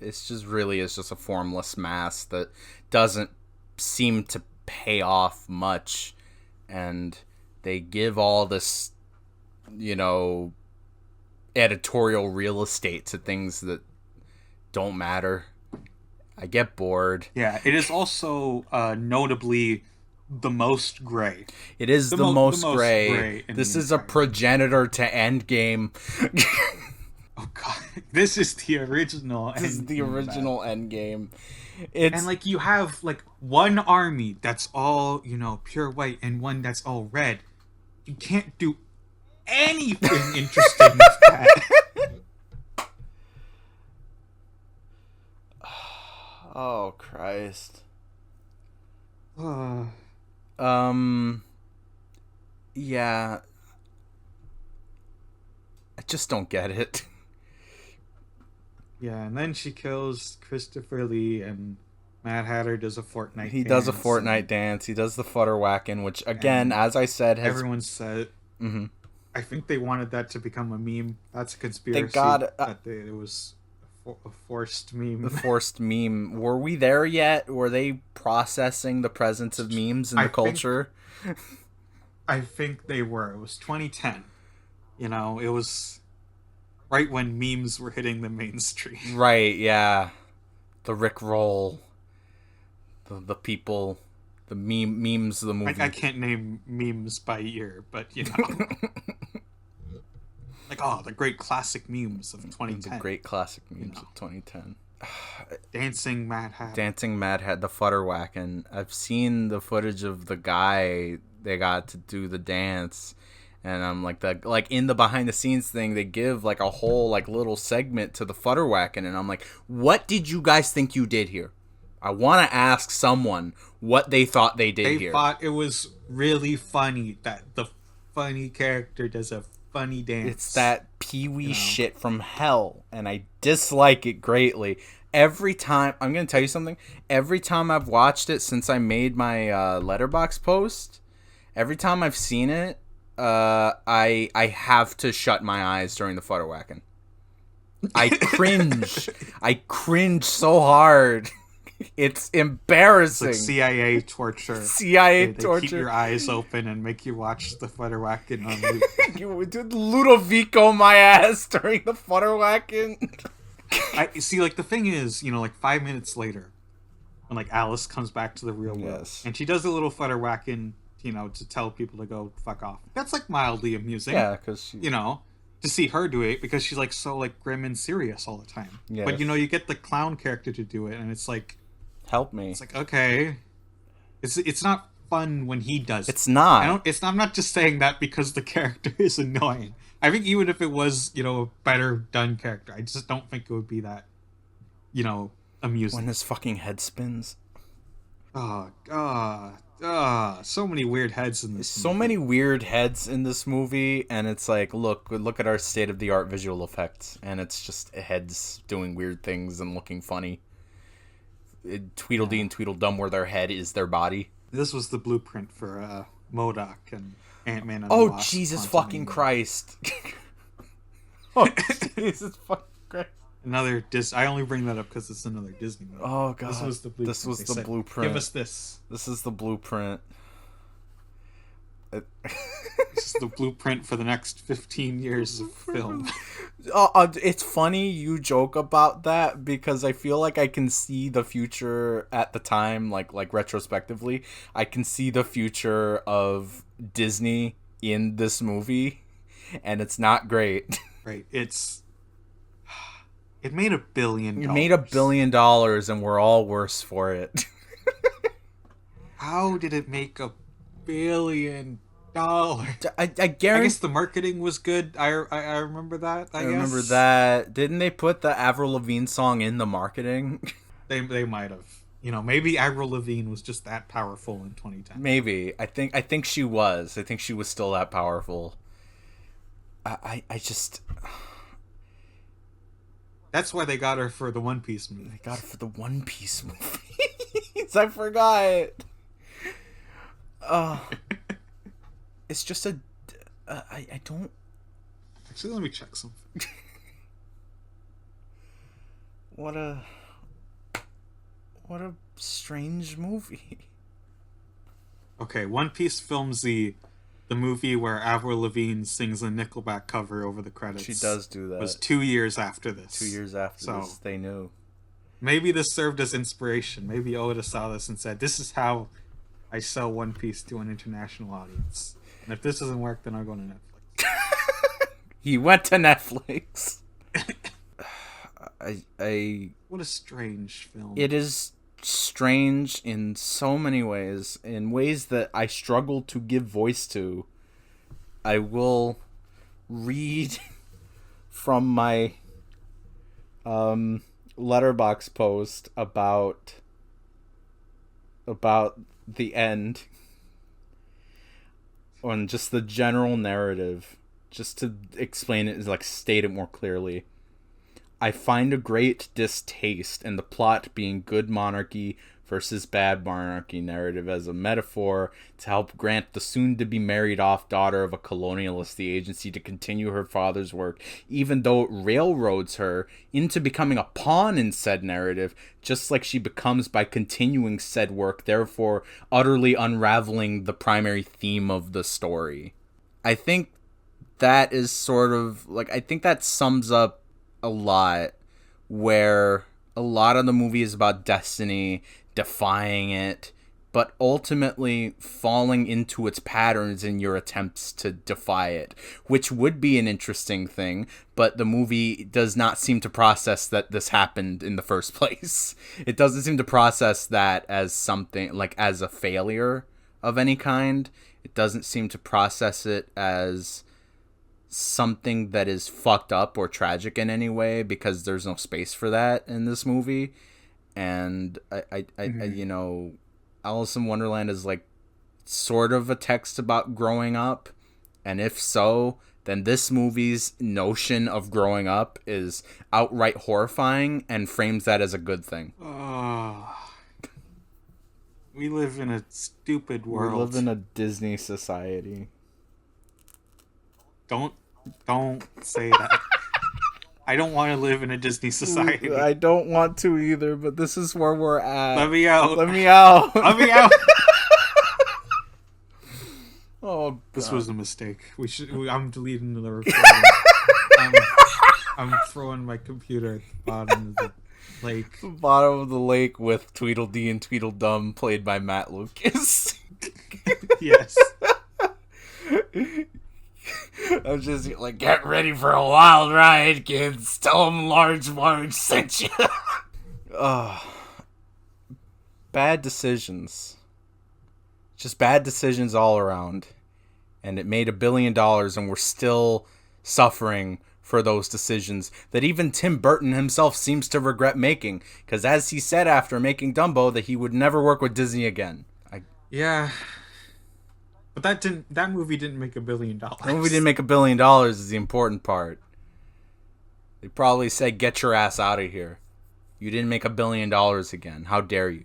it's just a formless mass that doesn't seem to pay off much, and they give all this, editorial real estate to things that don't matter. I get bored. Yeah, it is also notably the most gray. It is the most gray. gray in This the is a entire- progenitor to Endgame. Oh god, this is the original. This is the Endgame original Endgame. It's And like you have like one army that's all, pure white and one that's all red. You can't do anything interesting with that. Oh Christ. Uh, Um. Yeah. I just don't get it. yeah, and then she kills Christopher Lee, and Mad Hatter does a Fortnite He does a dance, Fortnite dance. He does the flutter whacking, which again, and as I said, has. everyone said. Mm-hmm. I think they wanted that to become a meme. That's a They conspiracy got that it was a forced the meme. forced meme. Were we there yet? Were they processing the presence of memes in I the think culture? I think they were. It was 2010. It was right when memes were hitting the mainstream. Right, yeah. The Rick Roll. The people. The memes of the movie. I can't name memes by year, but like the great classic memes of 2010. The great classic memes of 2010. Dancing Mad Hatter. Dancing Mad Hatter, the flutter whacking. I've seen the footage of the guy they got to do the dance, and I'm like in the behind the scenes thing, they give like a whole like little segment to the flutter whacking, and I'm like, what did you guys think you did here? I want to ask someone what they thought they did here. They thought it was really funny that the funny character does a funny dance. It's that Pee-wee shit from hell, and I dislike it greatly. Every time, I'm going to tell you something, every time I've watched it since I made my Letterbox post, every time I've seen it, I have to shut my eyes during the flutter whacking. I cringe. I cringe so hard. It's embarrassing. It's like CIA torture. CIA they torture. Keep your eyes open and make you watch the flutter whacking on loop. You did Ludovico my ass during the flutter whacking. I see. Like the thing is, like 5 minutes later, when like Alice comes back to the real world, and she does a little flutter whacking, to tell people to go fuck off. That's like mildly amusing. Yeah, because to see her do it because she's like so like grim and serious all the time. Yes. But you get the clown character to do it, and it's like, help me. It's like, okay, it's not fun when he does it. It's not. I'm not just saying that because the character is annoying. I think even if it was, a better done character, I just don't think it would be that, amusing. When his fucking head spins. Oh god. So many weird heads in this movie. So many weird heads in this movie, and it's like, look at our state-of-the-art visual effects, and it's just heads doing weird things and looking funny. Tweedledee and Tweedledum, where their head is their body. This was the blueprint for MODOK and Ant-Man and the Wasp. Oh, Jesus fucking Christ. Oh, Jesus fucking Christ. Another I only bring that up because it's another Disney movie. Oh, God. This was the blueprint. Blueprint. Give us this. This is the blueprint. This is the blueprint for the next 15 years of film. It's funny you joke about that because I feel like I can see the future at the time, like retrospectively. I can see the future of Disney in this movie, and it's not great. Right. It made $1 billion. It made $1 billion, and we're all worse for it. How did it make $1 billion? I guarantee. I guess the marketing was good. I remember that. I remember that. Didn't they put the Avril Lavigne song in the marketing? They might have. Maybe Avril Lavigne was just that powerful in 2010. Maybe. I think she was. I think she was still that powerful. I just. That's why they got her for the One Piece movie. They got her for the One Piece movie. I forgot. It's just I don't. Actually, let me check something. What a strange movie. Okay, One Piece films the movie where Avril Lavigne sings a Nickelback cover over the credits. She does do that. Was 2 years after this. 2 years after this, they knew. Maybe this served as inspiration. Maybe Oda saw this and said, "This is how I sell One Piece to an international audience. And if this doesn't work, then I'll go to Netflix." He went to Netflix. What a strange film. It is strange in so many ways, in ways that I struggle to give voice to. I will read from my letterbox post about the end on just the general narrative, just to explain it, like state it more clearly. I find a great distaste in the plot being good monarchy versus bad monarchy narrative as a metaphor to help grant the soon-to-be married-off daughter of a colonialist the agency to continue her father's work, even though it railroads her into becoming a pawn in said narrative, just like she becomes by continuing said work, therefore utterly unraveling the primary theme of the story. I think that is sort of, like, I think that sums up a lot, where a lot of the movie is about destiny, defying it, but ultimately falling into its patterns in your attempts to defy it, which would be an interesting thing, but the movie does not seem to process that this happened in the first place. It doesn't seem to process that as something, like, as a failure of any kind. It doesn't seem to process it as something that is fucked up or tragic in any way, because there's no space for that in this movie. And I you know, Alice in Wonderland is like sort of a text about growing up, and if so, then this movie's notion of growing up is outright horrifying and frames that as a good thing. We live in a stupid world. We live in a Disney society. Don't say that. I don't want to live in a Disney society. I don't want to either, but this is where we're at. Let me out. Let me out. Let me out. Oh, God. This was a mistake. I'm deleting the recording. I'm throwing my computer at the bottom of the lake. Bottom of the lake with Tweedledee and Tweedledum, played by Matt Lucas. Yes. I'm just like, get ready for a wild ride, kids. Tell them Large Marge sent you. Bad decisions. Just bad decisions all around. And it made $1 billion, and we're still suffering for those decisions that even Tim Burton himself seems to regret making. Because as he said after making Dumbo, that he would never work with Disney again. Yeah. But that movie didn't make $1 billion. That movie didn't make $1 billion is the important part. They probably said, get your ass out of here. You didn't make $1 billion again. How dare you?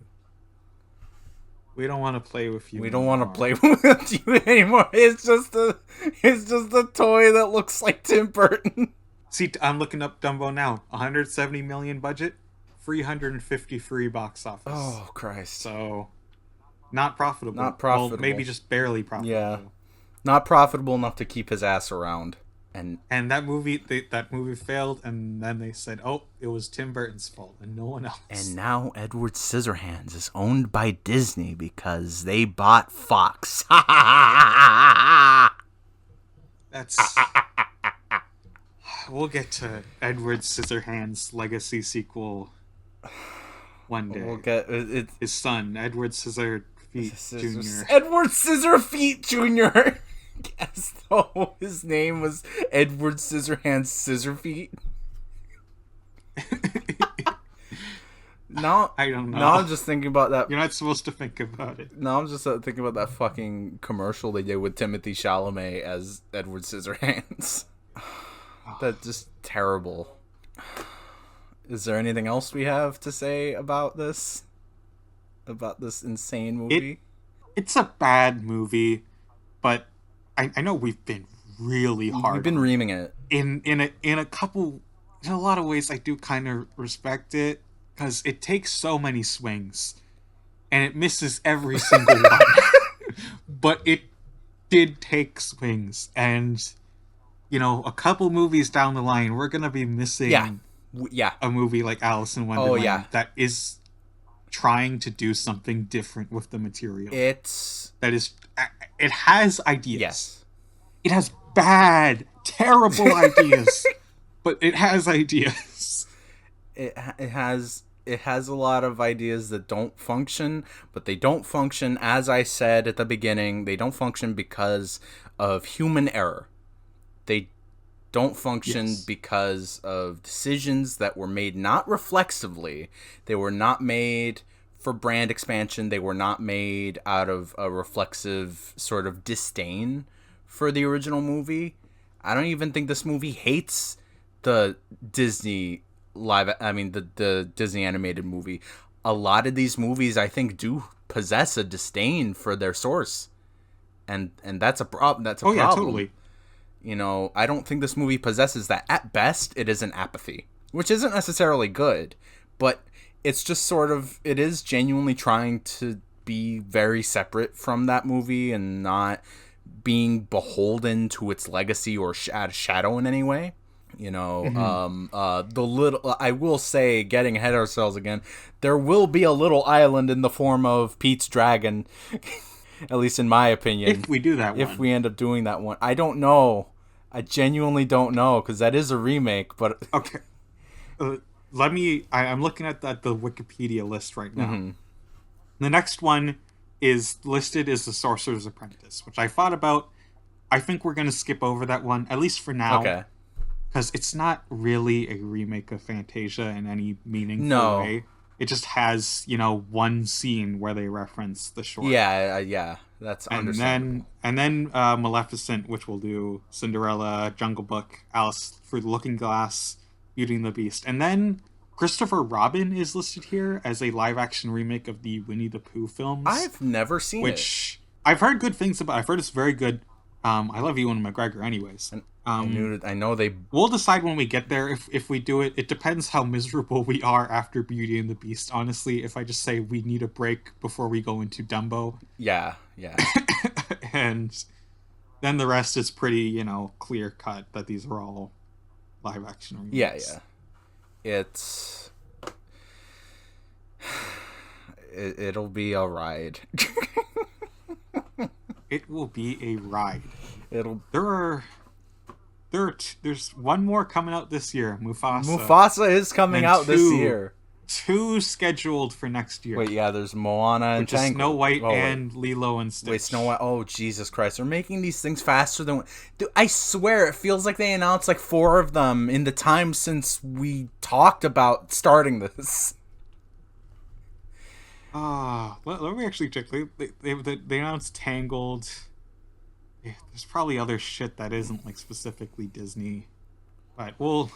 We don't want to play with you. We don't want to play with you anymore. It's just a toy that looks like Tim Burton. See, I'm looking up Dumbo now. 170 million budget, 350 free box office. Oh, Christ. So, not profitable. Not profitable. Well, maybe just barely profitable. Yeah. Not profitable enough to keep his ass around. And that movie failed, and then they said, oh, it was Tim Burton's fault and no one else. And now Edward Scissorhands is owned by Disney because they bought Fox. That's... We'll get to Edward Scissorhands' legacy sequel one day. We'll get his son, Edward Scissorfeet Jr. Edward Scissorfeet Jr. Yes, though his name was Edward Scissorhands Scissorfeet. Now I don't know. Now I'm just thinking about that. You're not supposed to think about it. Now I'm just thinking about that fucking commercial they did with Timothée Chalamet as Edward Scissorhands. That's just terrible. Is there anything else we have to say about this? About this insane movie? It's a bad movie, but I know we've been really hard. We've been reaming it. In a lot of ways I do kind of respect it, because it takes so many swings and it misses every single one. But it did take swings, and you know, a couple movies down the line we're gonna be missing a movie like Alice in Wonderland that is trying to do something different with the material. It has ideas. Yes. It has bad, terrible ideas, but it has ideas. It has a lot of ideas that don't function, but they don't function, as I said at the beginning, they don't function because of human error. They don't function Yes. because of decisions that were made not reflexively. They were not made for brand expansion. They were not made out of a reflexive sort of disdain for the original movie. I don't even think this movie hates the Disney the Disney animated movie. A lot of these movies, I think, do possess a disdain for their source, and that's a problem. That's a problem. Yeah, totally. You know, I don't think this movie possesses that. At best, it is an apathy, which isn't necessarily good, but it's just sort of, it is genuinely trying to be very separate from that movie and not being beholden to its legacy or shadow in any way. You know, I will say, getting ahead of ourselves again, there will be a little island in the form of Pete's Dragon, at least in my opinion. If we do that one. If we end up doing that one. I don't know. I genuinely don't know, because that is a remake, but... Okay. I'm looking at the Wikipedia list right now. Mm-hmm. The next one is listed as The Sorcerer's Apprentice, which I thought about. I think we're going to skip over that one, at least for now. Okay. Because it's not really a remake of Fantasia in any meaningful way. It just has, one scene where they reference the short. Yeah, that's understandable. And then Maleficent, which will do Cinderella, Jungle Book, Alice Through the Looking Glass, Beauty and the Beast. And then Christopher Robin is listed here as a live-action remake of the Winnie the Pooh films. I've never seen it. Which I've heard good things about. I've heard it's very good. I love Ewan McGregor anyways. I know they... We'll decide when we get there if we do it. It depends how miserable we are after Beauty and the Beast. Honestly, if I just say we need a break before we go into Dumbo. Yeah. And then the rest is pretty, clear cut that these are all live action remakes. Yeah. It'll be a ride. It will be a ride. There's one more coming out this year, Mufasa. Mufasa is coming out this year. 2 scheduled for next year. Wait, yeah, there's Moana and Tangled. Snow White and Lilo and Stitch. Wait, Snow White. Oh, Jesus Christ. They're making these things faster than... Dude, I swear, it feels like they announced like 4 of them in the time since we talked about starting this. Let me actually check. They announced Tangled. Yeah, there's probably other shit that isn't like specifically Disney, but we'll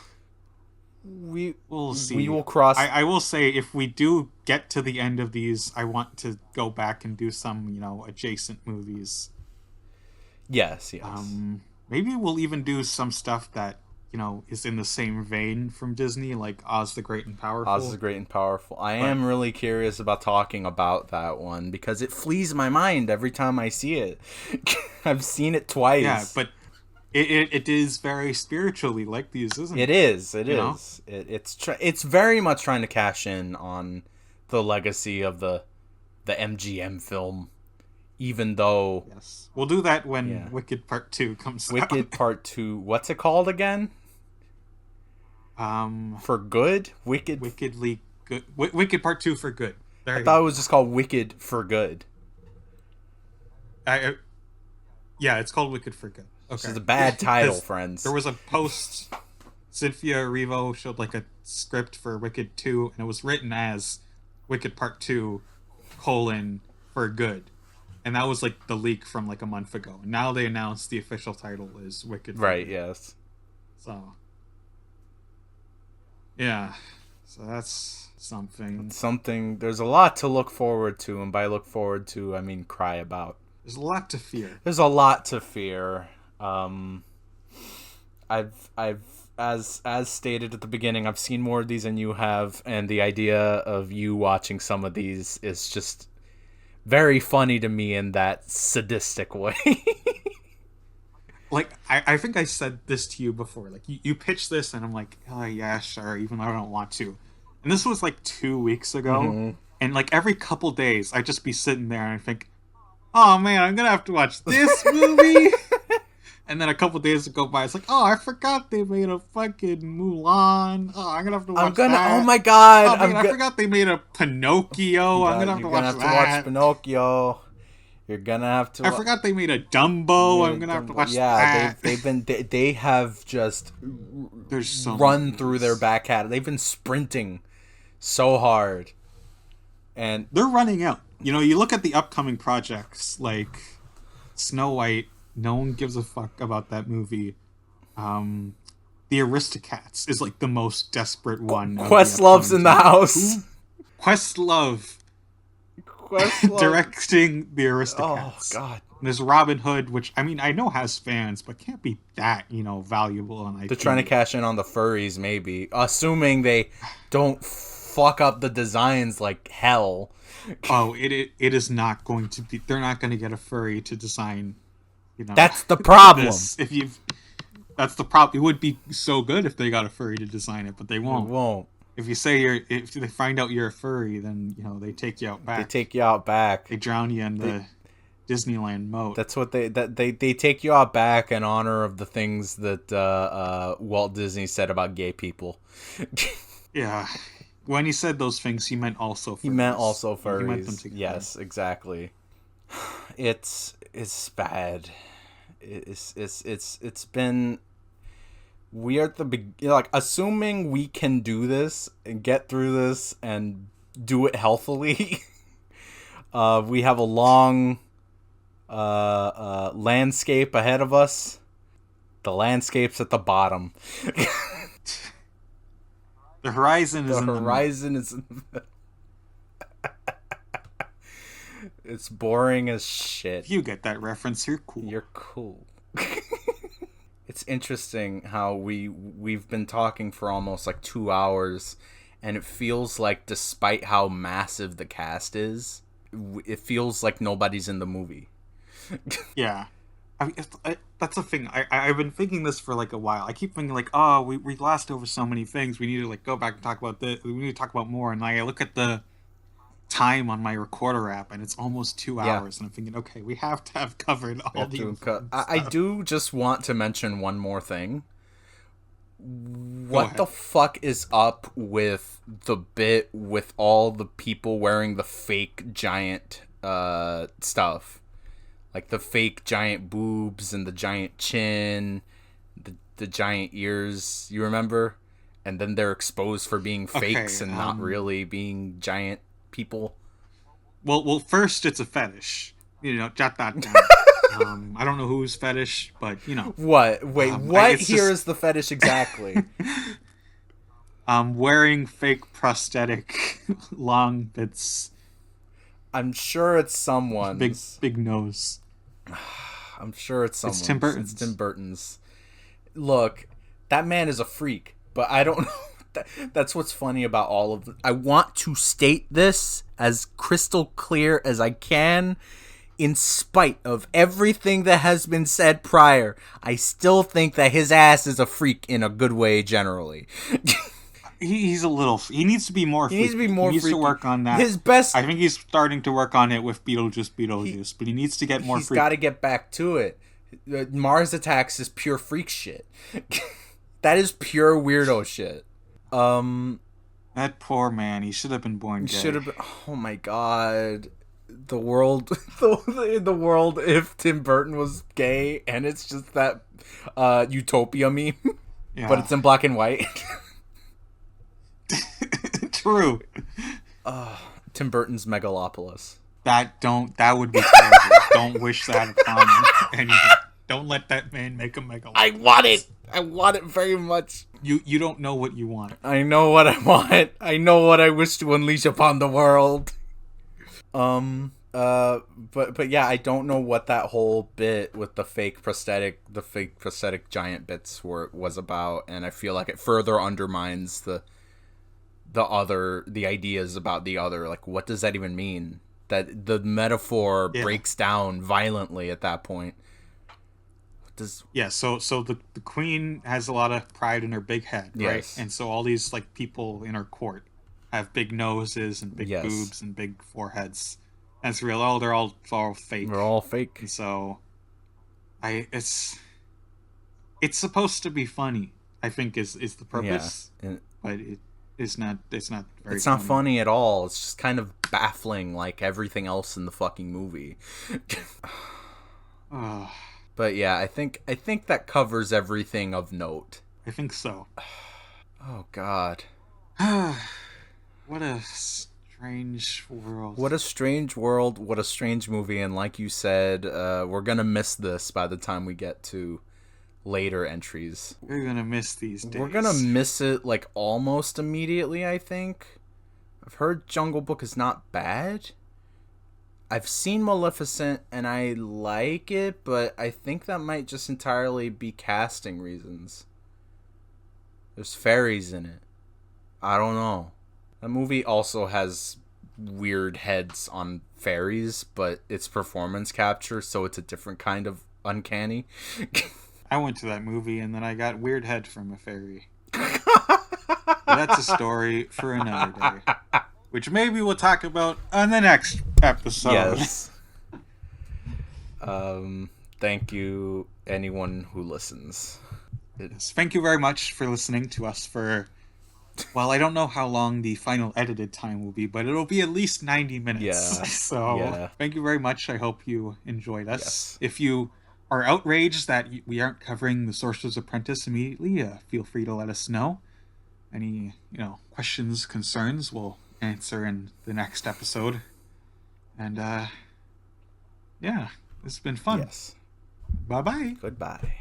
see. We will cross. I will say, if we do get to the end of these, I want to go back and do some adjacent movies. Yes. Maybe we'll even do some stuff that is in the same vein from Disney, like Oz the Great and Powerful. Oz the Great and Powerful. I am really curious about talking about that one, because it flees my mind every time I see it. I've seen it twice. Yeah, but it is very spiritually like these, isn't it? It is. It's very much trying to cash in on the legacy of the MGM film, even though... Yes. We'll do that when Wicked Part 2 comes out. Wicked Part 2. What's it called again? For Good? Wickedly Good. Wicked Part 2 for Good. I thought it was just called Wicked for Good. Yeah, it's called Wicked for Good. Okay. This is a bad title, friends. There was a post... Cynthia Erivo showed like a script for Wicked 2, and it was written as Wicked Part 2, for Good. And that was like the leak from like a month ago. And now they announced the official title is Wicked. Right, yes. So. Yeah. So that's something. There's a lot to look forward to. And by look forward to, I mean cry about. There's a lot to fear. I've as stated at the beginning, I've seen more of these than you have. And the idea of you watching some of these is just very funny to me in that sadistic way. Like, I think I said this to you before. Like, you pitched this, and I'm like, oh, yeah, sure, even though I don't want to. And this was, like, 2 weeks ago. Mm-hmm. And, like, every couple days, I'd just be sitting there, and I'd think, oh, man, I'm going to have to watch this movie. And then a couple days would go by, it's like, oh, I forgot they made a fucking Mulan. Oh, I'm going to have to watch that. Oh, my God. I forgot they made a Pinocchio. I'm going to have to watch that. Watch Pinocchio. You're gonna have to. I forgot they made a Dumbo. I'm gonna have to watch that. They have just There's so run through their back hat. They've been sprinting so hard, and they're running out. You know, you look at the upcoming projects like Snow White. No one gives a fuck about that movie. The Aristocats is like the most desperate one. Questlove's in the house. Questlove directing the Aristocats. Oh God! And there's Robin Hood, which I mean I know has fans, but can't be that valuable on IP. They're trying to cash in on the furries, maybe, assuming they don't fuck up the designs like hell. Oh, it is not going to be. They're not going to get a furry to design. That's the problem. That's the problem. It would be so good if they got a furry to design it, but they won't. They won't. If they find out you're a furry, then they take you out back. They take you out back. They drown you in the Disneyland moat. That's what they take you out back in honor of the things that Walt Disney said about gay people. Yeah, when he said those things, he meant also furries. He meant also furries. He meant them together. Yes, exactly. It's bad. It's been. We are at the beginning, assuming we can do this and get through this and do it healthily. We have a long landscape ahead of us. The landscape's at the bottom. The horizon is in the It's boring as shit. If you get that reference, you're cool. You're cool. It's interesting how we've been talking for almost 2 hours, and it feels like, despite how massive the cast is, it feels like nobody's in the movie. Yeah. I mean, that's the thing. I've been thinking this for a while. I keep thinking we glossed over so many things. We need to go back and talk about this. We need to talk about more. And I look at the time on my recorder app, and it's almost 2 hours. And I'm thinking, okay, we have to have covered all the. I do just want to mention one more thing. What the fuck is up with the bit with all the people wearing the fake giant stuff? Like the fake giant boobs and the giant chin, the giant ears, you remember? And then they're exposed for being fakes and not really being giant people. Well, first it's a fetish. Jot that down. I don't know whose fetish, but What? Wait, what here is the fetish exactly? Wearing fake prosthetic long bits. I'm sure it's someone's. Big nose. I'm sure it's someone's. It's Tim Burton's. It's Tim Burton's. Look, that man is a freak, but I don't know. That's what's funny about all of it. I want to state this as crystal clear as I can. In spite of everything that has been said prior, I still think that his ass is a freak in a good way generally. He's a little. He needs to be more. He needs to be more. He needs to work on that. His best. I think he's starting to work on it with Beetlejuice, but he needs to get more. He's got to get back to it. Mars Attacks is pure freak shit. That is pure weirdo shit. That poor man. He should have been born gay. Should have been. Oh my god. The world, the world. If Tim Burton was gay, and it's just that Utopia meme, but it's in black and white. True. Tim Burton's Megalopolis. That would be terrible. Don't wish that upon anyone. Don't let that man make a Megalopolis. I want it very much. You don't know what you want. I know what I want. I know what I wish to unleash upon the world. But yeah, I don't know what that whole bit with the fake prosthetic giant bits was about, and I feel like it further undermines the ideas about the other. Like, what does that even mean? That the metaphor breaks down violently at that point. So the queen has a lot of pride in her big head, right? Yes. And so all these people in her court have big noses and big boobs and big foreheads. And it's real. Oh, they're all fake. They're all fake. And so, it's supposed to be funny. I think is the purpose. Yeah. But it's not. It's not very. It's not funny at all. It's just kind of baffling like everything else in the fucking movie. Oh, But yeah, I think that covers everything of note. I think so. Oh god. What a strange world. What a strange world, what a strange movie, and like you said, we're gonna miss this by the time we get to later entries. We're gonna miss these days. We're gonna miss it like almost immediately, I think. I've heard Jungle Book is not bad. I've seen Maleficent and I like it, but I think that might just entirely be casting reasons. There's fairies in it. I don't know. That movie also has weird heads on fairies, but it's performance capture, so it's a different kind of uncanny. I went to that movie and then I got weird head from a fairy. But that's a story for another day, which maybe we'll talk about on the next episode. Yes. Thank you, anyone who listens. Yes, thank you very much for listening to us for, well, I don't know how long the final edited time will be, but it'll be at least 90 minutes. Yeah. So Thank you very much. I hope you enjoyed us. Yes. If you are outraged that we aren't covering The Sorcerer's Apprentice immediately, feel free to let us know. Any, questions, concerns, we'll answer in the next episode. And, yeah, this has been fun. Yes. Bye-bye. Goodbye.